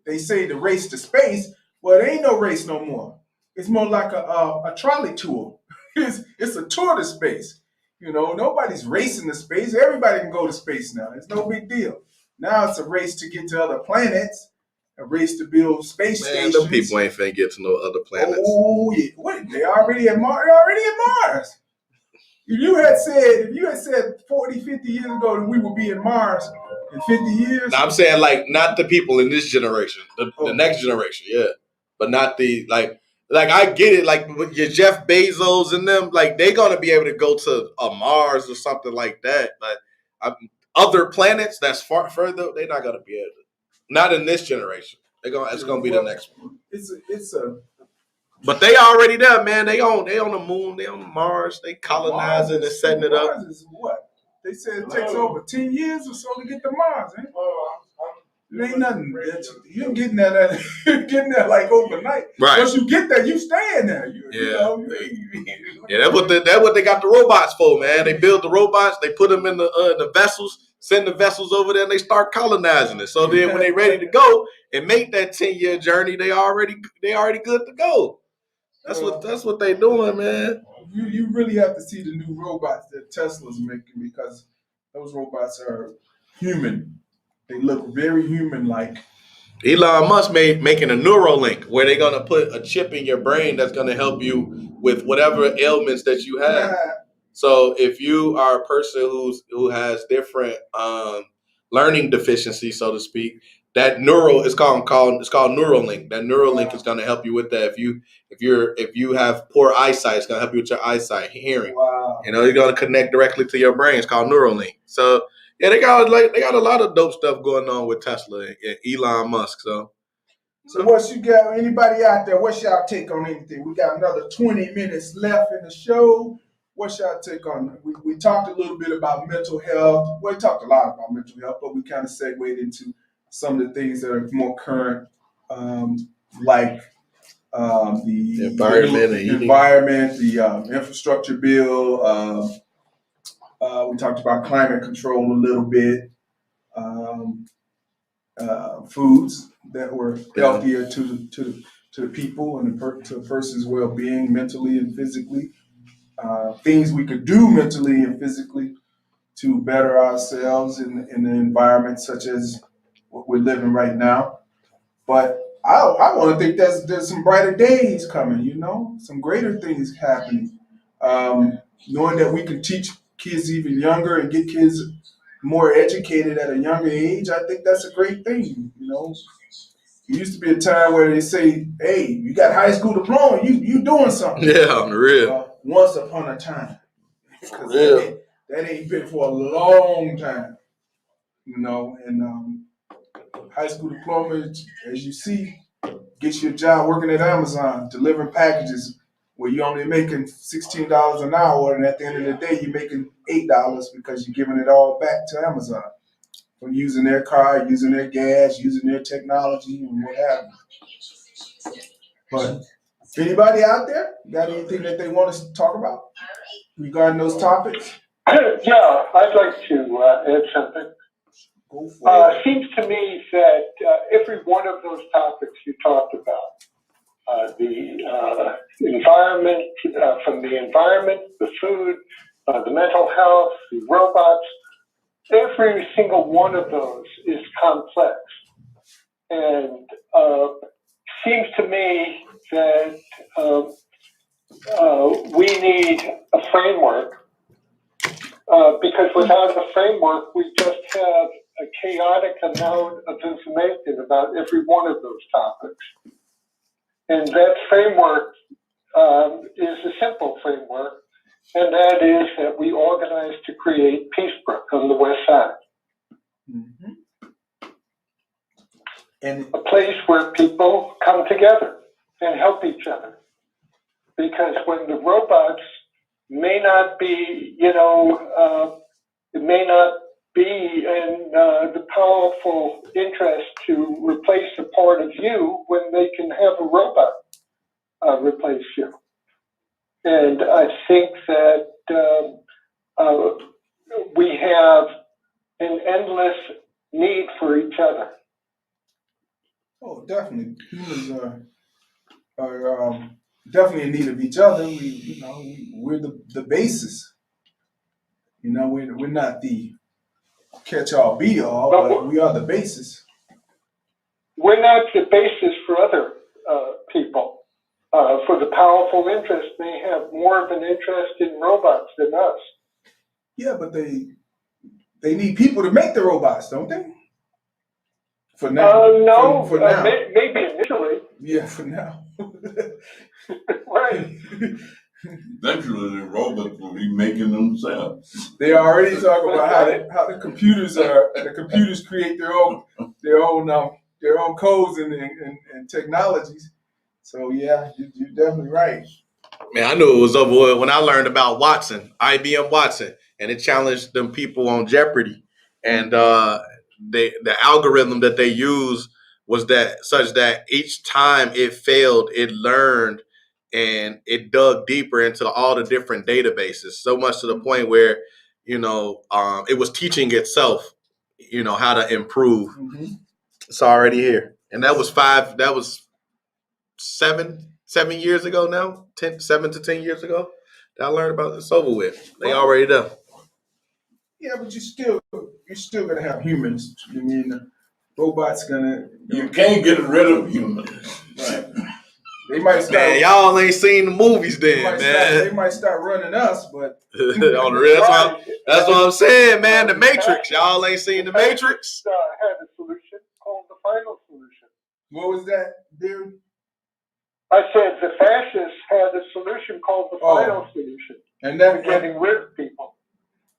they say the race to space. Well, there ain't no race no more. It's more like a trolley tour. It's a tour to space. Nobody's racing to space. Everybody can go to space now. It's no big deal. Now it's a race to get to other planets, a race to build space stations.
Them people ain't finna get to no other planets.
Oh yeah, what? They already at Mars. They're already at Mars. If you had said 40, 50 years ago that we would be in Mars in 50 years.
No, I'm saying like not the people in this generation, the next generation, yeah, but not the like I get it. Like with your Jeff Bezos and them, like they gonna be able to go to a Mars or something like that. But other planets that's far further, they're not gonna be able to. Not in this generation. It's gonna be the next one. But they already there, man. They on the moon. They on Mars. They colonizing and setting it up.
Mars is what? They said it takes over 10 years or so to get to Mars, eh? It ain't nothing. You're getting there like overnight.
Right.
Once you get there, you staying there.
That's what they got the robots for, man. They build the robots. They put them in the vessels. Send the vessels over there, and they start colonizing it. So then, when they ready to go and make that 10-year journey, they already good to go. That's what they doing, man.
You really have to see the new robots that Tesla's making, because those robots are human. They look very human-like.
Elon Musk making a Neuralink where they're gonna put a chip in your brain that's gonna help you with whatever ailments that you have. So if you are a person who has different learning deficiencies, so to speak, that neural is called Neuralink. That Neuralink is going to help you with that. If you have poor eyesight, it's going to help you with your eyesight, hearing.
Wow.
You know, you're going to connect directly to your brain. It's called Neuralink. So yeah, they got a lot of dope stuff going on with Tesla and Elon Musk. So
what you got? Anybody out there? What's y'all take on anything? We got another 20 minutes left in the show. What's y'all take on? We talked a little bit about mental health. We talked a lot about mental health, but we kind of segued into some of the things that are more current, like the environment, the infrastructure bill. We talked about climate control a little bit. Foods that were healthier to the people and to a person's well-being, mentally and physically. Things we could do mentally and physically to better ourselves in the environment such as what we're living right now. But I want to think there's some brighter days coming, some greater things happening. Knowing that we can teach kids even younger and get kids more educated at a younger age, I think that's a great thing. There used to be a time where they say, "Hey, you got high school diploma, you doing something."
Yeah, on the real.
Once upon a time. That ain't been for a long time. And high school diploma, as you see, gets you a job working at Amazon, delivering packages where you're only making $16 an hour, and at the end of the day, you're making $8 because you're giving it all back to Amazon from using their car, using their gas, using their technology, and what have you. But anybody out there got anything that they want us to talk about regarding those topics?
Yeah, I'd like to add something.
Go for it.
Seems to me that every one of those topics you talked about, the environment, from the environment, the food, the mental health, the robots, every single one of those is complex. And seems to me that we need a framework, because without a framework, we just have a chaotic amount of information about every one of those topics. And that framework is a simple framework, and that is that we organize to create Peacebrook on the west side.
Mm-hmm. And
a place where people come together and help each other. Because when the robots may not be, it may not be in the powerful interest to replace a part of you when they can have a robot replace you. And I think that we have an endless need for each other.
Oh, definitely. Humans are definitely in need of each other. We're the basis. We're not the catch-all, be-all, but we are the basis.
We're not the basis for other people. For the powerful interest, they have more of an interest in robots than us.
Yeah, but they need people to make the robots, don't they? For now.
No,
for now.
Maybe initially.
Yeah, for now.
Right.
Eventually, the robots will be making themselves.
They already talk about how the computers create their own codes and technologies. So yeah, you're definitely right.
Man, I knew it was over when I learned about Watson, IBM Watson, and it challenged them people on Jeopardy. And the algorithm that they used was that such that each time it failed, it learned and it dug deeper into all the different databases, so much to the point where it was teaching itself, how to improve.
Mm-hmm.
It's already here, and that was 7 years ago now, 7 to 10 years ago. That I learned about it's over with. They already done.
Yeah, but you're still gonna have humans. I mean, robots gonna.
You can't get rid of humans.
Right. They might start.
Man, y'all ain't seen the movies then,
They might start running us, but
on the real, that's what I'm saying, man. The Matrix. Y'all ain't seen the Matrix.
Had a solution called the final solution.
What was that, dude?
I said the fascists had a solution called the final solution.
And that
getting rid of people.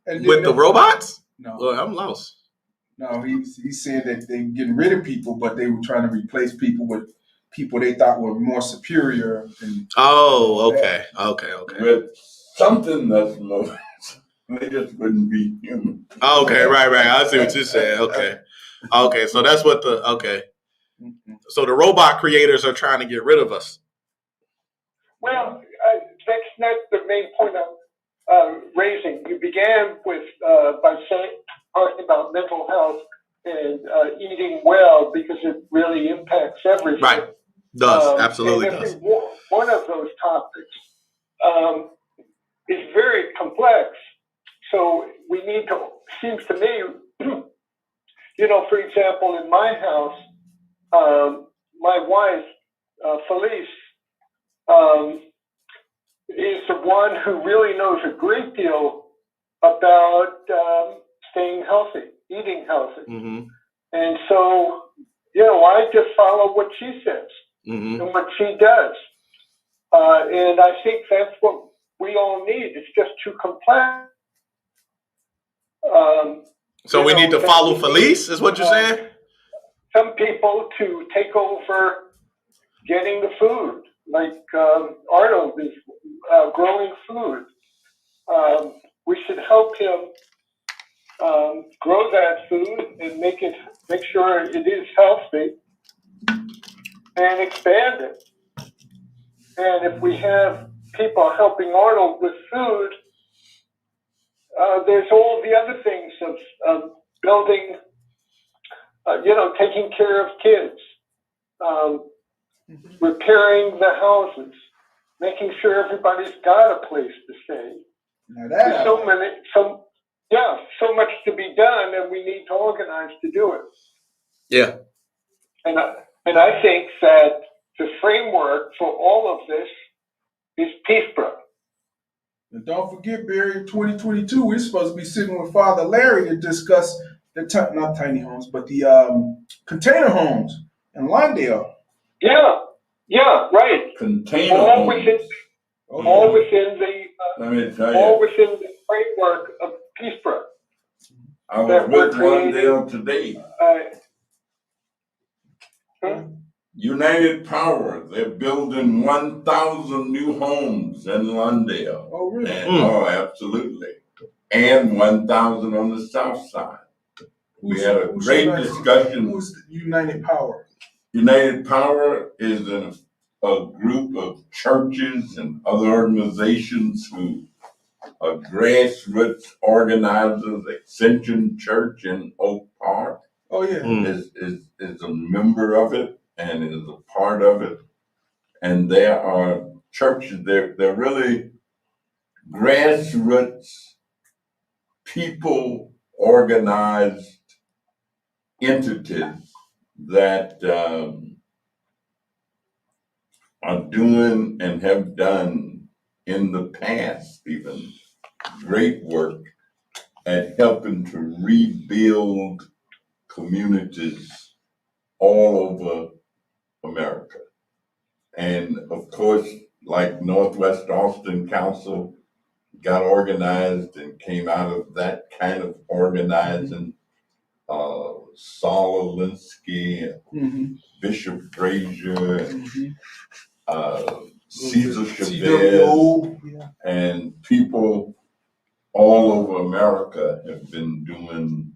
And
with the robots?
No.
Well, I'm lost.
No, he said that they getting rid of people, but they were trying to replace people with people they thought were more superior.
Okay.
With something that's more, they just wouldn't be human.
Okay, right. I see what you're saying. Okay. So that's what So the robot creators are trying to get rid of us.
Well, that's not the main point I'm raising. You began with by talking about mental health and eating well because it really impacts everything.
Right. Does absolutely
and
does.
One of those topics is very complex. So we need to. Seems to me, for example, in my house, my wife, Felice, is the one who really knows a great deal about staying healthy, eating healthy.
Mm-hmm.
And so, I just follow what she says and what she does. And I think that's what we all need. It's just too complex.
So we need to follow Felice, is what you're saying?
Some people to take over getting the food, like Arnold is growing food. We should help him grow that food and make sure it is healthy and expand it. And if we have people helping Arnold with food, there's all the other things of building, taking care of kids, repairing the houses, making sure everybody's got a place to stay. There's so much to be done, and we need to organize to do it.
Yeah.
And I think that the framework for all of this is Peacebrook.
And don't forget, Barry, in 2022, we're supposed to be sitting with Father Larry to discuss not tiny homes, but the container homes in Lawndale.
Yeah, right.
Container
all
homes.
Within the framework of Peacebrook.
I was with Lawndale today. United Power, they're building 1,000 new homes in Lawndale.
Oh, really?
Oh, absolutely. And 1,000 on the south side. We had a great discussion.
Who's United Power?
United Power is a group of churches and other organizations who are grassroots organizers. Ascension Church in Oak Park is a member of it and is a part of it. And there are churches, they're really grassroots people organized entities that are doing and have done in the past even great work at helping to rebuild communities all over America. And of course, like Northwest Austin Council got organized and came out of that kind of organizing. Saul Alinsky, Bishop Frazier, Cesar Chavez, and people all over America have been doing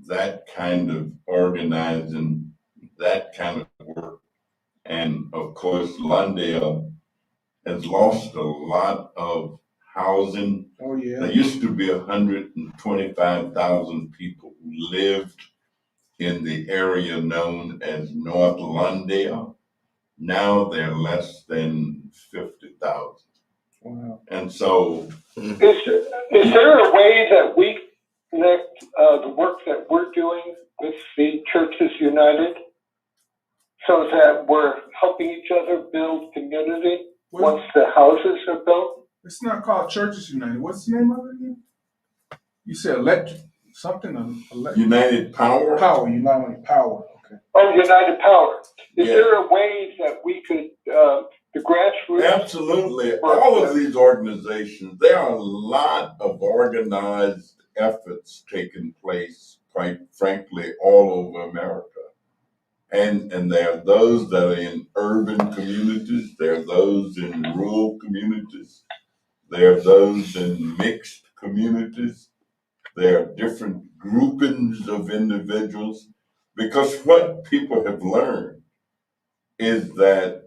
that kind of organizing, that kind of work. And of course, Lawndale has lost a lot of housing.
Oh, yeah.
There used to be 125,000 people who lived in the area known as North Lawndale. Now they're less than 50,000.
Wow.
And so,
is there a way that we connect the work that we're doing with the Churches United so that we're helping each other build community once the houses are built?
It's not called Churches United. What's the name of it again? You said something.
United Power.
United Power. Okay.
Oh, United Power. Is there a way that we could, the grassroots?
Absolutely. All of these organizations, there are a lot of organized efforts taking place, quite frankly, all over America. And there are those that are in urban communities, there are those in rural communities, there are those in mixed communities, there are different groupings of individuals, because what people have learned is that,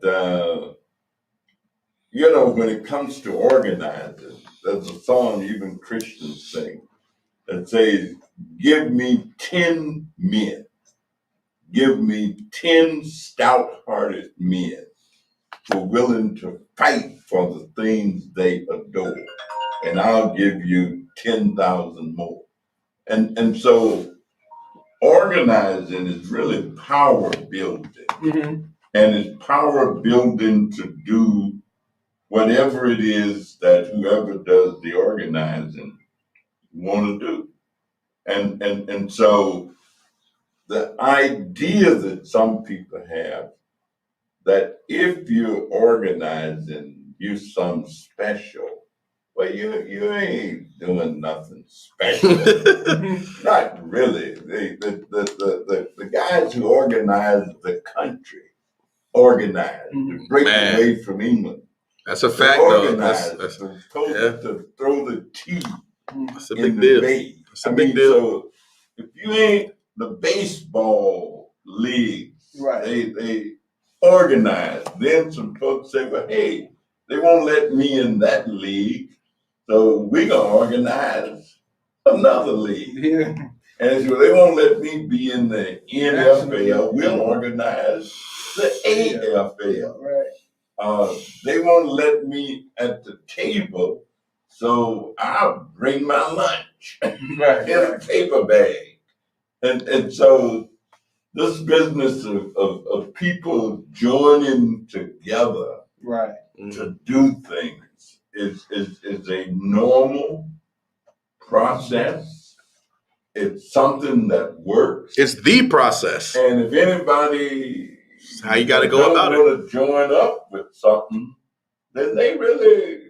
when it comes to organizing, there's a song even Christians sing that says, give me 10 men. Give me 10 stout-hearted men who are willing to fight for the things they adore, and I'll give you 10,000 more. And so organizing is really power building, and it's power building to do whatever it is that whoever does the organizing want to do. And so the idea that some people have that if you're organizing, you're some special. Well, you ain't doing nothing special. Not really. The guys who organize the country organize to break away from England.
That's a fact, though. That's
to throw the tea
that's a
in
big
the
deal.
bay.
That's a big deal.
So if you ain't the baseball league,
Right.
They organize. Then some folks say, well, hey, they won't let me in that league, so we're gonna organize another league.
Yeah.
And so they won't let me be in the NFL, we'll organize the AFL.
Right.
They won't let me at the table, so I'll bring my lunch in a paper bag. And so this business of people joining together to do things is a normal process. It's something that works.
It's the process.
And if anybody
how you got to go about it.
Want to join up with something, then they really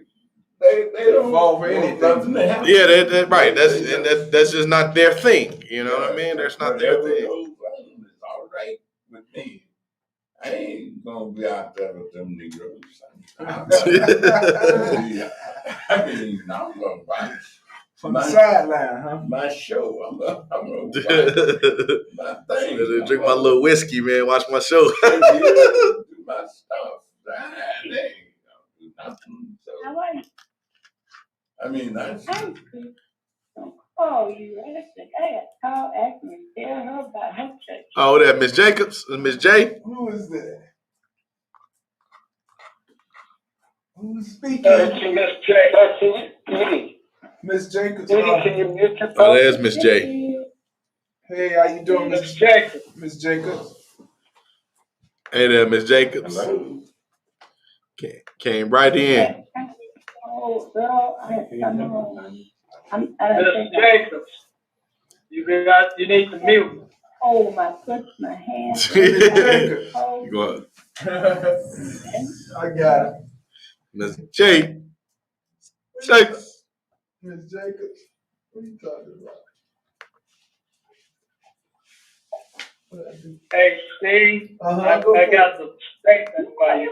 they don't
involve anything.
Nothing to happen.
Yeah, right. That's just not their thing. You know what I mean? That's not their thing.
It's all right with me. I ain't gonna be out there with them Negroes. I'm gonna watch
from the sideline, huh?
My show. I'm gonna watch my thing.
Drink my little whiskey, man. Watch my show.
Do my stuff. They ain't gonna do nothing. So, I mean, that's.
Oh, you asking? I had to call Acme and tell her about her church.
Oh, that Miss Jacobs, Miss J.
Who is that? Who's speaking?
Miss Jacobs.
Miss Jacobs.
Can you mute your phone?
Oh, there's Miss J.
Hey, how you doing,
Miss Jacobs?
Miss Jacobs.
Hey there, Miss Jacobs.
Hello.
Came right in.
Oh, girl, I'm
Miss Jacobs, you need to mute.
oh my goodness, my hands.
You go ahead.
I got it.
Miss J. Jacobs.
Miss Jacobs. What are you talking about?
Hey, Steve, I got the statement for you.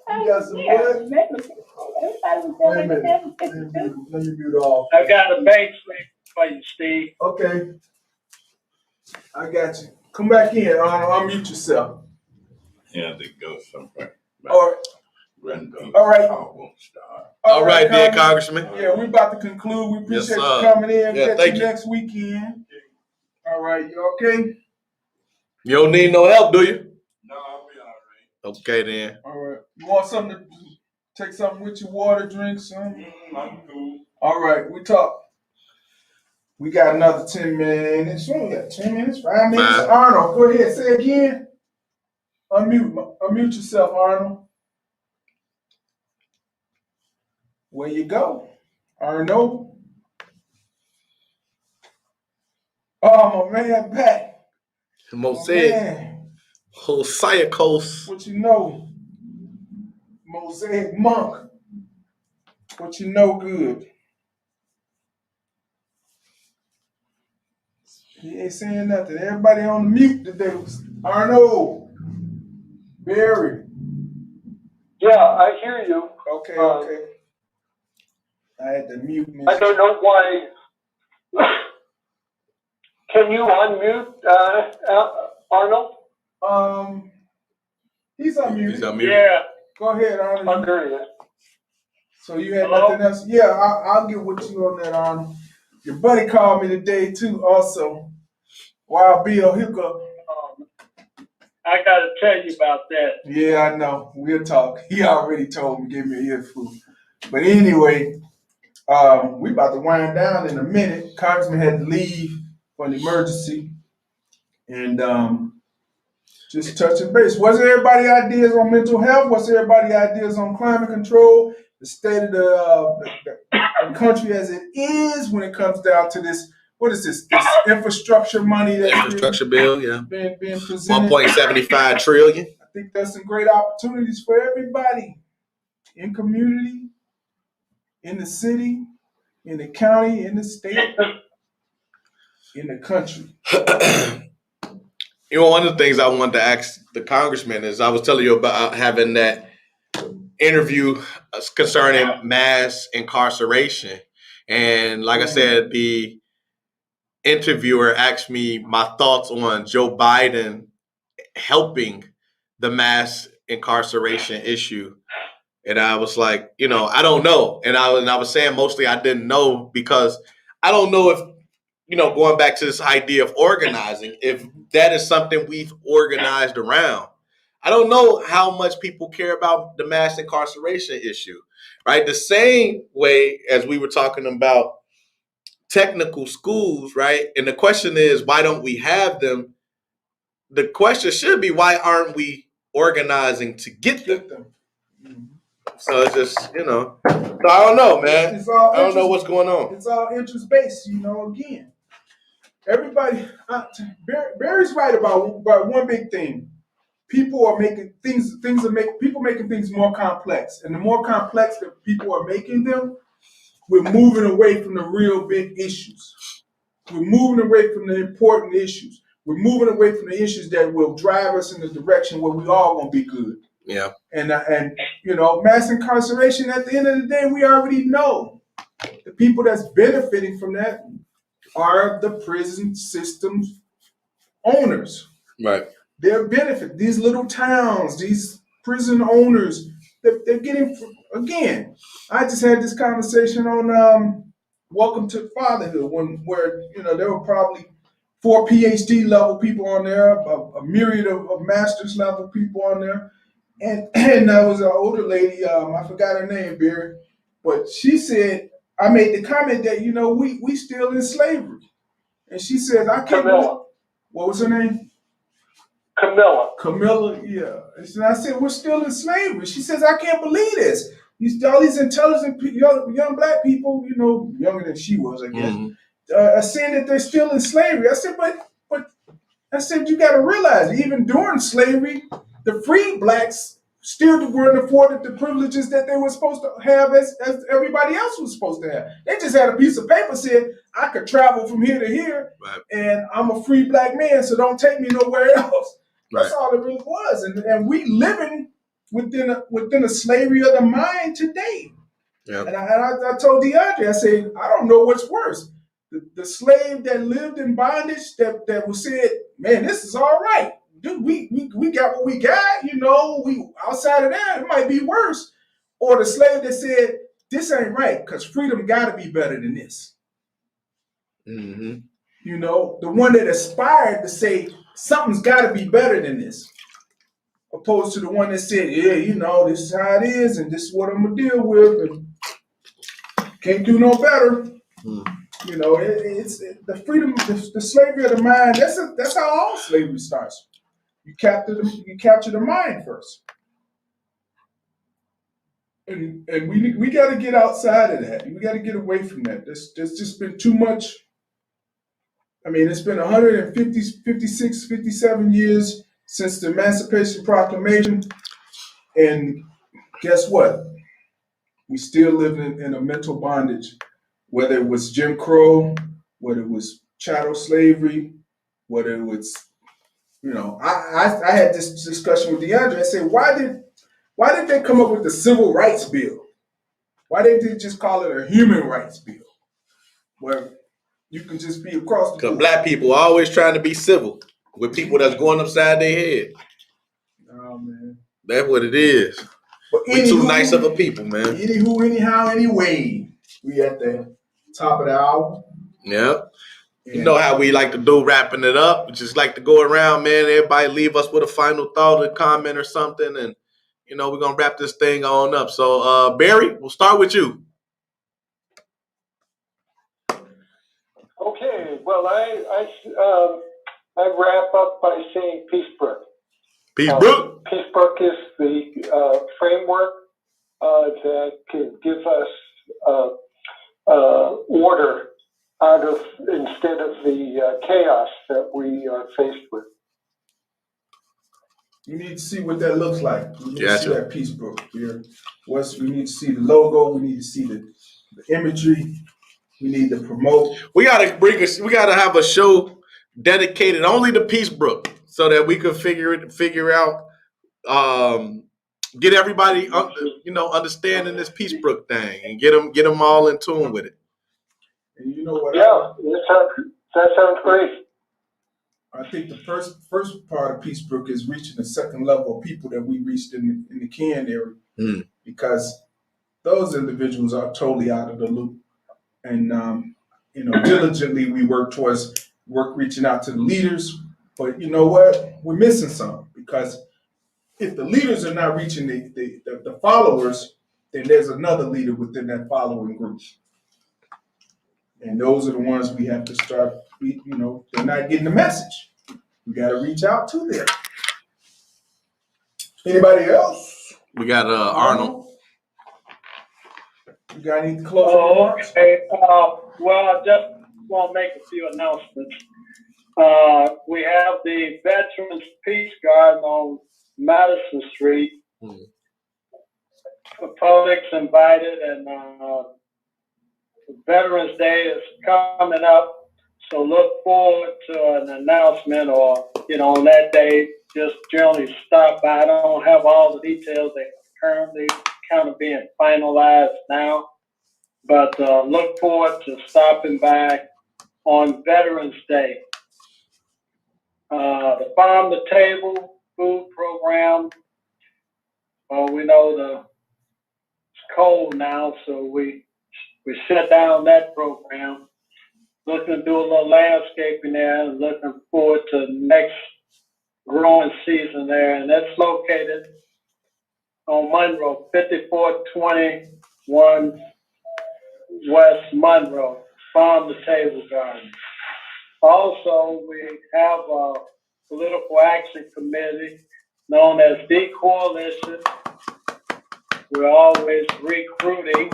You got some what? Wait a minute. Let me mute off.
I got the bank statement for you, Steve.
Okay. I got you. Come back in. Unmute yourself.
Yeah, they go somewhere.
All right. All right.
All right, dear Congressman.
Yeah, we're about to conclude. We appreciate you coming in.
Yeah,
Catch you next weekend. All right, you okay?
You don't need no help, do you?
No, I'll be
Okay then.
All right. You want something to take something with you? Water, drink, something?
I'm cool.
All right. We talk. We got another 10 minutes. We only got 10 minutes, 5 minutes.
5.
Arnold, go ahead. Say again. Unmute yourself, Arnold. Where you go? Arnold. Oh, my man, back.
Mosaic. Hosea Coast.
What you know? Mosaic Monk. What you know good? He ain't saying nothing. Everybody on the mute today. Arnold. Barry.
Yeah, I hear you.
Okay. I had to mute me.
I don't know why. Can you unmute Arnold?
He's unmuted.
He's unmuted.
Yeah.
Go ahead, Arnold.
There he is.
So you had
Hello?
nothing else? Yeah, I'll get with you on that, Arnold. Your buddy called me today too, also. Wild Bill Hiccup.
I got to tell you about that.
Yeah, I know. We'll talk. He already told me, gave me an earful. But anyway, we about to wind down in a minute. Congressman had to leave for an emergency. And just touching base. What's everybody's ideas on mental health? What's everybody's ideas on climate control? The state of the country as it is when it comes down to this. What is this? This infrastructure money that's
Infrastructure bill, yeah.
Being presented.
1.75 trillion.
I think there's some great opportunities for everybody in community, in the city, in the county, in the state, in the country.
You know, one of the things I wanted to ask the congressman is I was telling you about having that interview concerning mass incarceration. And like I said, the interviewer asked me my thoughts on Joe Biden helping the mass incarceration issue. And I was like, I don't know. And I was saying mostly I didn't know because I don't know if, going back to this idea of organizing, if that is something we've organized around. I don't know how much people care about the mass incarceration issue, right? The same way as we were talking about technical schools, right? And the question is, why don't we have them? The question should be, why aren't we organizing to get them? So it's just, so I don't know, man. I don't know what's going on.
It's all interest-based, again. Everybody, Barry's right about one big thing. People are making people making things more complex. And the more complex that people are making them, we're moving away from the real big issues. We're moving away from the important issues. We're moving away from the issues that will drive us in the direction where we all gonna be good.
Yeah.
And mass incarceration, at the end of the day, we already know the people that's benefiting from that are the prison system's owners.
Right.
They're benefit. These little towns, these prison owners, they're getting, again, I just had this conversation on Welcome to Fatherhood, where there were probably 4 PhD level people on there, a myriad of master's level people on there. And there was an older lady, I forgot her name, Barry, but she said, I made the comment that, we still in slavery. And she said, I can't believe, what was her name? Camilla, yeah. And I said, we're still in slavery. She says, I can't believe this. All these intelligent young black people, younger than she was, I guess, are saying that they're still in slavery. I said, but I said, you got to realize, even during slavery, the freed blacks still weren't afforded the privileges that they were supposed to have as everybody else was supposed to have. They just had a piece of paper said, I could travel from here to here, right, and I'm a free black man, so don't take me nowhere else. Right. That's all it really was. And we living within a slavery of the mind today. Yep. And I told DeAndre, I said, I don't know what's worse. The slave that lived in bondage that was said, man, this is all right. Dude, we got what we got, we outside of that, it might be worse. Or the slave that said, this ain't right, because freedom gotta be better than this. Mm-hmm. The one that aspired to say, something's gotta be better than this. opposed to the one that said, yeah, you know, this is how it is, and this is what I'm gonna deal with, and can't do no better. You know, it's the freedom, the slavery of the mind. That's how all slavery starts. You capture the mind first, and we got to get outside of that. We got to get away from that. There's just been too much. I mean, it's been 150, 56, 57 years since the Emancipation Proclamation, and guess what? We still live in a mental bondage, whether it was Jim Crow, whether it was chattel slavery, whether it was, you know, I had this discussion with DeAndre. I said, why did they come up with the Civil Rights Bill? Why didn't they just call it a Human Rights Bill, where you can just be across the
Because
board?
black people are always trying to be civil with people that's going upside their head.
Oh man,
That's what it is.
but
We too nice of a people, man.
Anywho, anyhow, anyway, we at the top of the hour.
Yeah. You know how we like to do wrapping it up. We just like to go around, man. Everybody leave us with a final thought or comment or something. And, you know, we're going to wrap this thing on up. So, Barry, we'll start with you.
Okay, well, I wrap up by saying Peacebrook.
Peacebrook.
Peacebrook is the framework that can give us order out of instead of the chaos that we are faced with.
You need to see what that looks like. We need
Gotcha.
to see that Peacebrook here. We need to see the logo. We need to see the imagery. We need to promote.
We gotta have a show dedicated only to Peacebrook so that we could figure out, get everybody, understanding this Peacebrook thing and get them all in tune with it.
And you know what?
Yeah, that sounds great.
I think the first part of Peacebrook is reaching the second level of people that we reached in the Ken area, because those individuals are totally out of the loop. And diligently we work reaching out to the leaders. But you know what? We're missing some, because if the leaders are not reaching the followers, then there's another leader within that following group. And those are the ones we have to start, they're not getting the message. We got to reach out to them. Anybody else?
We got Arnold.
You got any closing remarks?
Okay. Well, I just want to make a few announcements. We have the Veterans Peace Garden on Madison Street. The public's invited, and Veterans Day is coming up. So look forward to an announcement, or, on that day, just generally stop by. I don't have all the details. They're currently kind of being finalized now. But look forward to stopping by on Veterans Day. The Farm to Table food program. We know it's cold now, so we shut down that program. Looking to do a little landscaping there, and looking forward to the next growing season there. And that's located on Monroe, 5421 West Monroe, Farm to Table Garden. Also, we have a political action committee known as the Coalition. We're always recruiting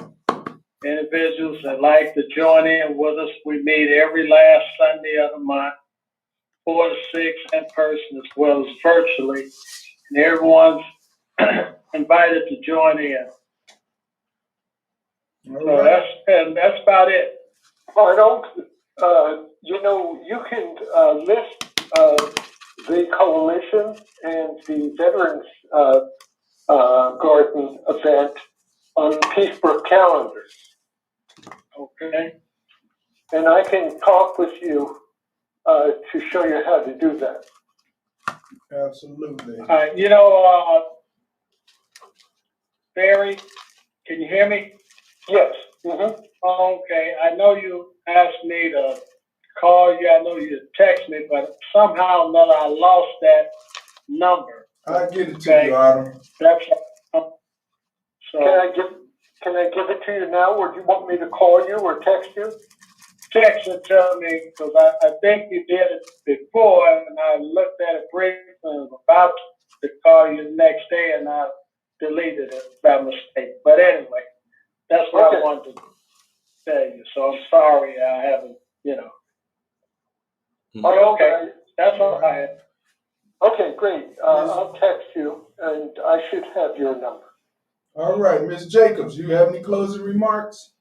individuals that like to join in with us. We meet every last Sunday of the month, 4 to 6 in person as well as virtually. And everyone's invited to join in. So that's about it.
Arnold, you can list the coalition and the Veterans Garden event on Peacebrook calendar.
Okay.
And I can talk with you to show you how to do that.
Absolutely.
Barry, can you hear me?
Yes. Mm-hmm.
Okay. I know you asked me to call you. I know you text me, but somehow or another I lost that number.
I'll get it to you, Autumn.
That's so. Can I give it to you now, or do you want me to call you or text you? Text it to me, because I think you did it before, and I looked at it briefly and was about to call you the next day, and I deleted it by mistake. But anyway, that's what I wanted to tell you. So I'm sorry I haven't, Okay, that's all right. Okay, great. I'll text you, and I should have your number.
All right, Ms. Jacobs, you have any closing remarks?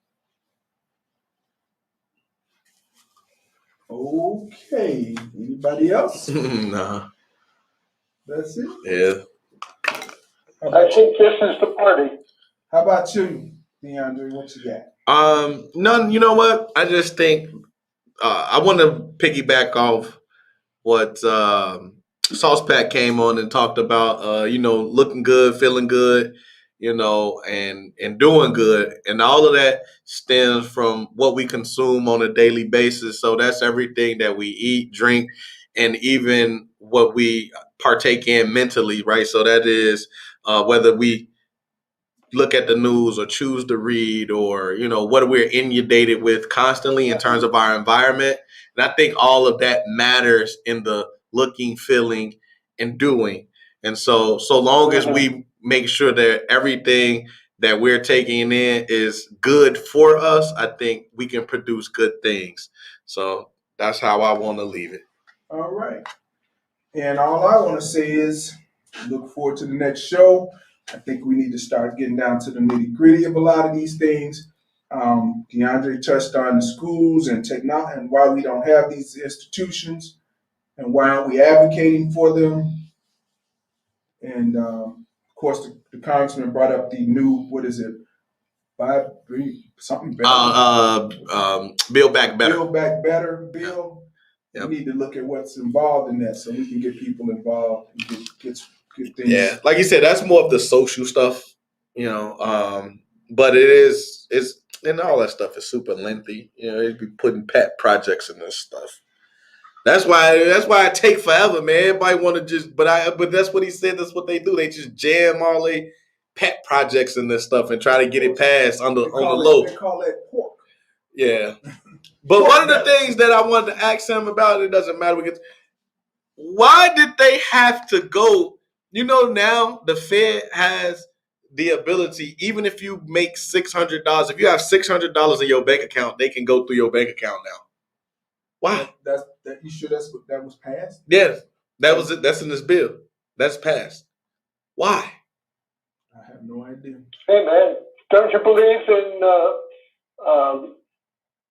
Okay. Anybody else?
Nah.
That's it?
Yeah.
I think this is the party.
How about you, DeAndre? What you got?
None. You know what? I just think I want to piggyback off what Sauce Pack came on and talked about. Looking good, feeling good, and doing good, and all of that stems from what we consume on a daily basis. So that's everything that we eat, drink, and even what we partake in mentally, right? So that is whether we look at the news or choose to read, or what we're inundated with constantly in terms of our environment. And I think all of that matters in the looking, feeling, and doing. And so long as we make sure that everything that we're taking in is good for us, I think we can produce good things. So that's how I want to leave it.
All right. And all I want to say is look forward to the next show. I think we need to start getting down to the nitty gritty of a lot of these things. DeAndre touched on the schools and technology and why we don't have these institutions and why aren't we advocating for them. And of course, the congressman brought up the new, what is it? Something better.
Build Back Better.
Build Back Better bill.
Yep.
We need to look at what's involved in that so we can get people involved and get things.
Yeah, like you said, that's more of the social stuff, but it's and all that stuff is super lengthy. It'd be putting pet projects in this stuff. That's why it take forever, man. Everybody want to just, but that's what he said. That's what they do. They just jam all their pet projects in this stuff and try to get it passed on the low.
They call that pork.
Yeah, but one of the things that I wanted to ask him about, it doesn't matter because why did they have to go? Now the Fed has the ability, even if you make $600, if you have $600 in your bank account, they can go through your bank account now. Why?
You sure that was passed?
Yes, that was it. That's in this bill. That's passed. Why?
I have no idea.
Hey man, don't you believe in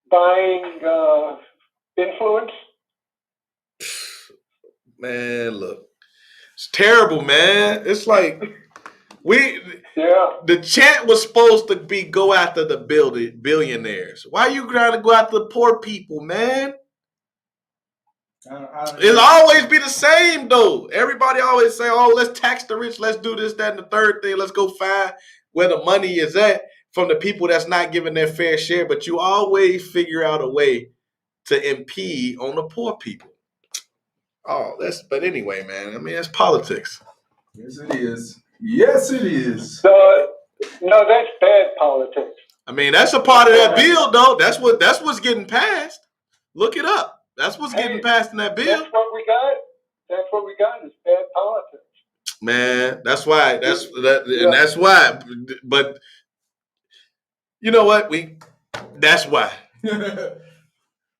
buying influence?
Man, look, it's terrible, man. It's like the chant was supposed to be go after the billionaires. Why you trying to go after the poor people, man? It'll always be the same, though. Everybody always say, "Oh, let's tax the rich. Let's do this, that, and the third thing. Let's go find where the money is at from the people that's not giving their fair share." But you always figure out a way to impede on the poor people. But anyway, man. I mean, it's politics.
Yes, it is. Yes, it is.
No, that's bad politics.
I mean, that's a part of that bill, though. That's what's getting passed. Look it up. That's what's getting passed in that bill.
That's what we got. That's what we got is bad politics.
Man, that's why. And that's why. But you know what? That's why.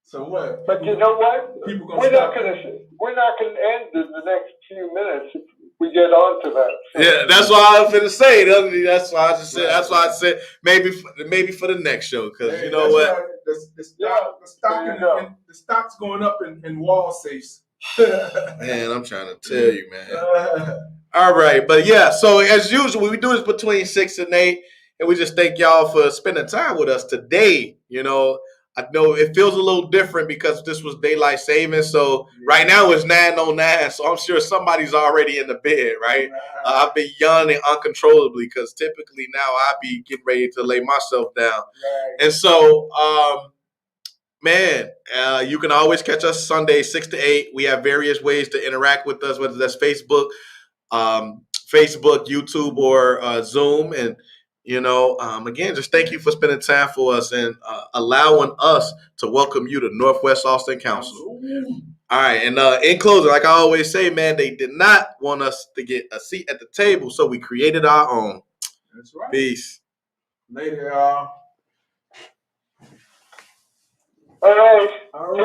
So what?
But you know what?
We're not
gonna end in the next few minutes if we get on to that.
Yeah, that's why I was going to say. That's why I just said. That's why I said maybe for the next show, because you know what?
Right. The stock's going up in wall safes.
Man, I'm trying to tell you, man. All right, but yeah. So as usual, we do this between 6 and 8, and we just thank y'all for spending time with us today. I know it feels a little different because this was daylight savings. So right now it's 9:09. So I'm sure somebody's already in the bed, right? I've been yawning uncontrollably because typically now I be getting ready to lay myself down.
Right.
And so, you can always catch us Sunday 6 to 8. We have various ways to interact with us, whether that's Facebook, Facebook, YouTube, or Zoom. And, again, just thank you for spending time for us and allowing us to welcome you to Northwest Austin Council. All right. And in closing, like I always say, man, they did not want us to get a seat at the table, so we created our own.
That's right.
Peace.
Later, y'all.
All right.
All right.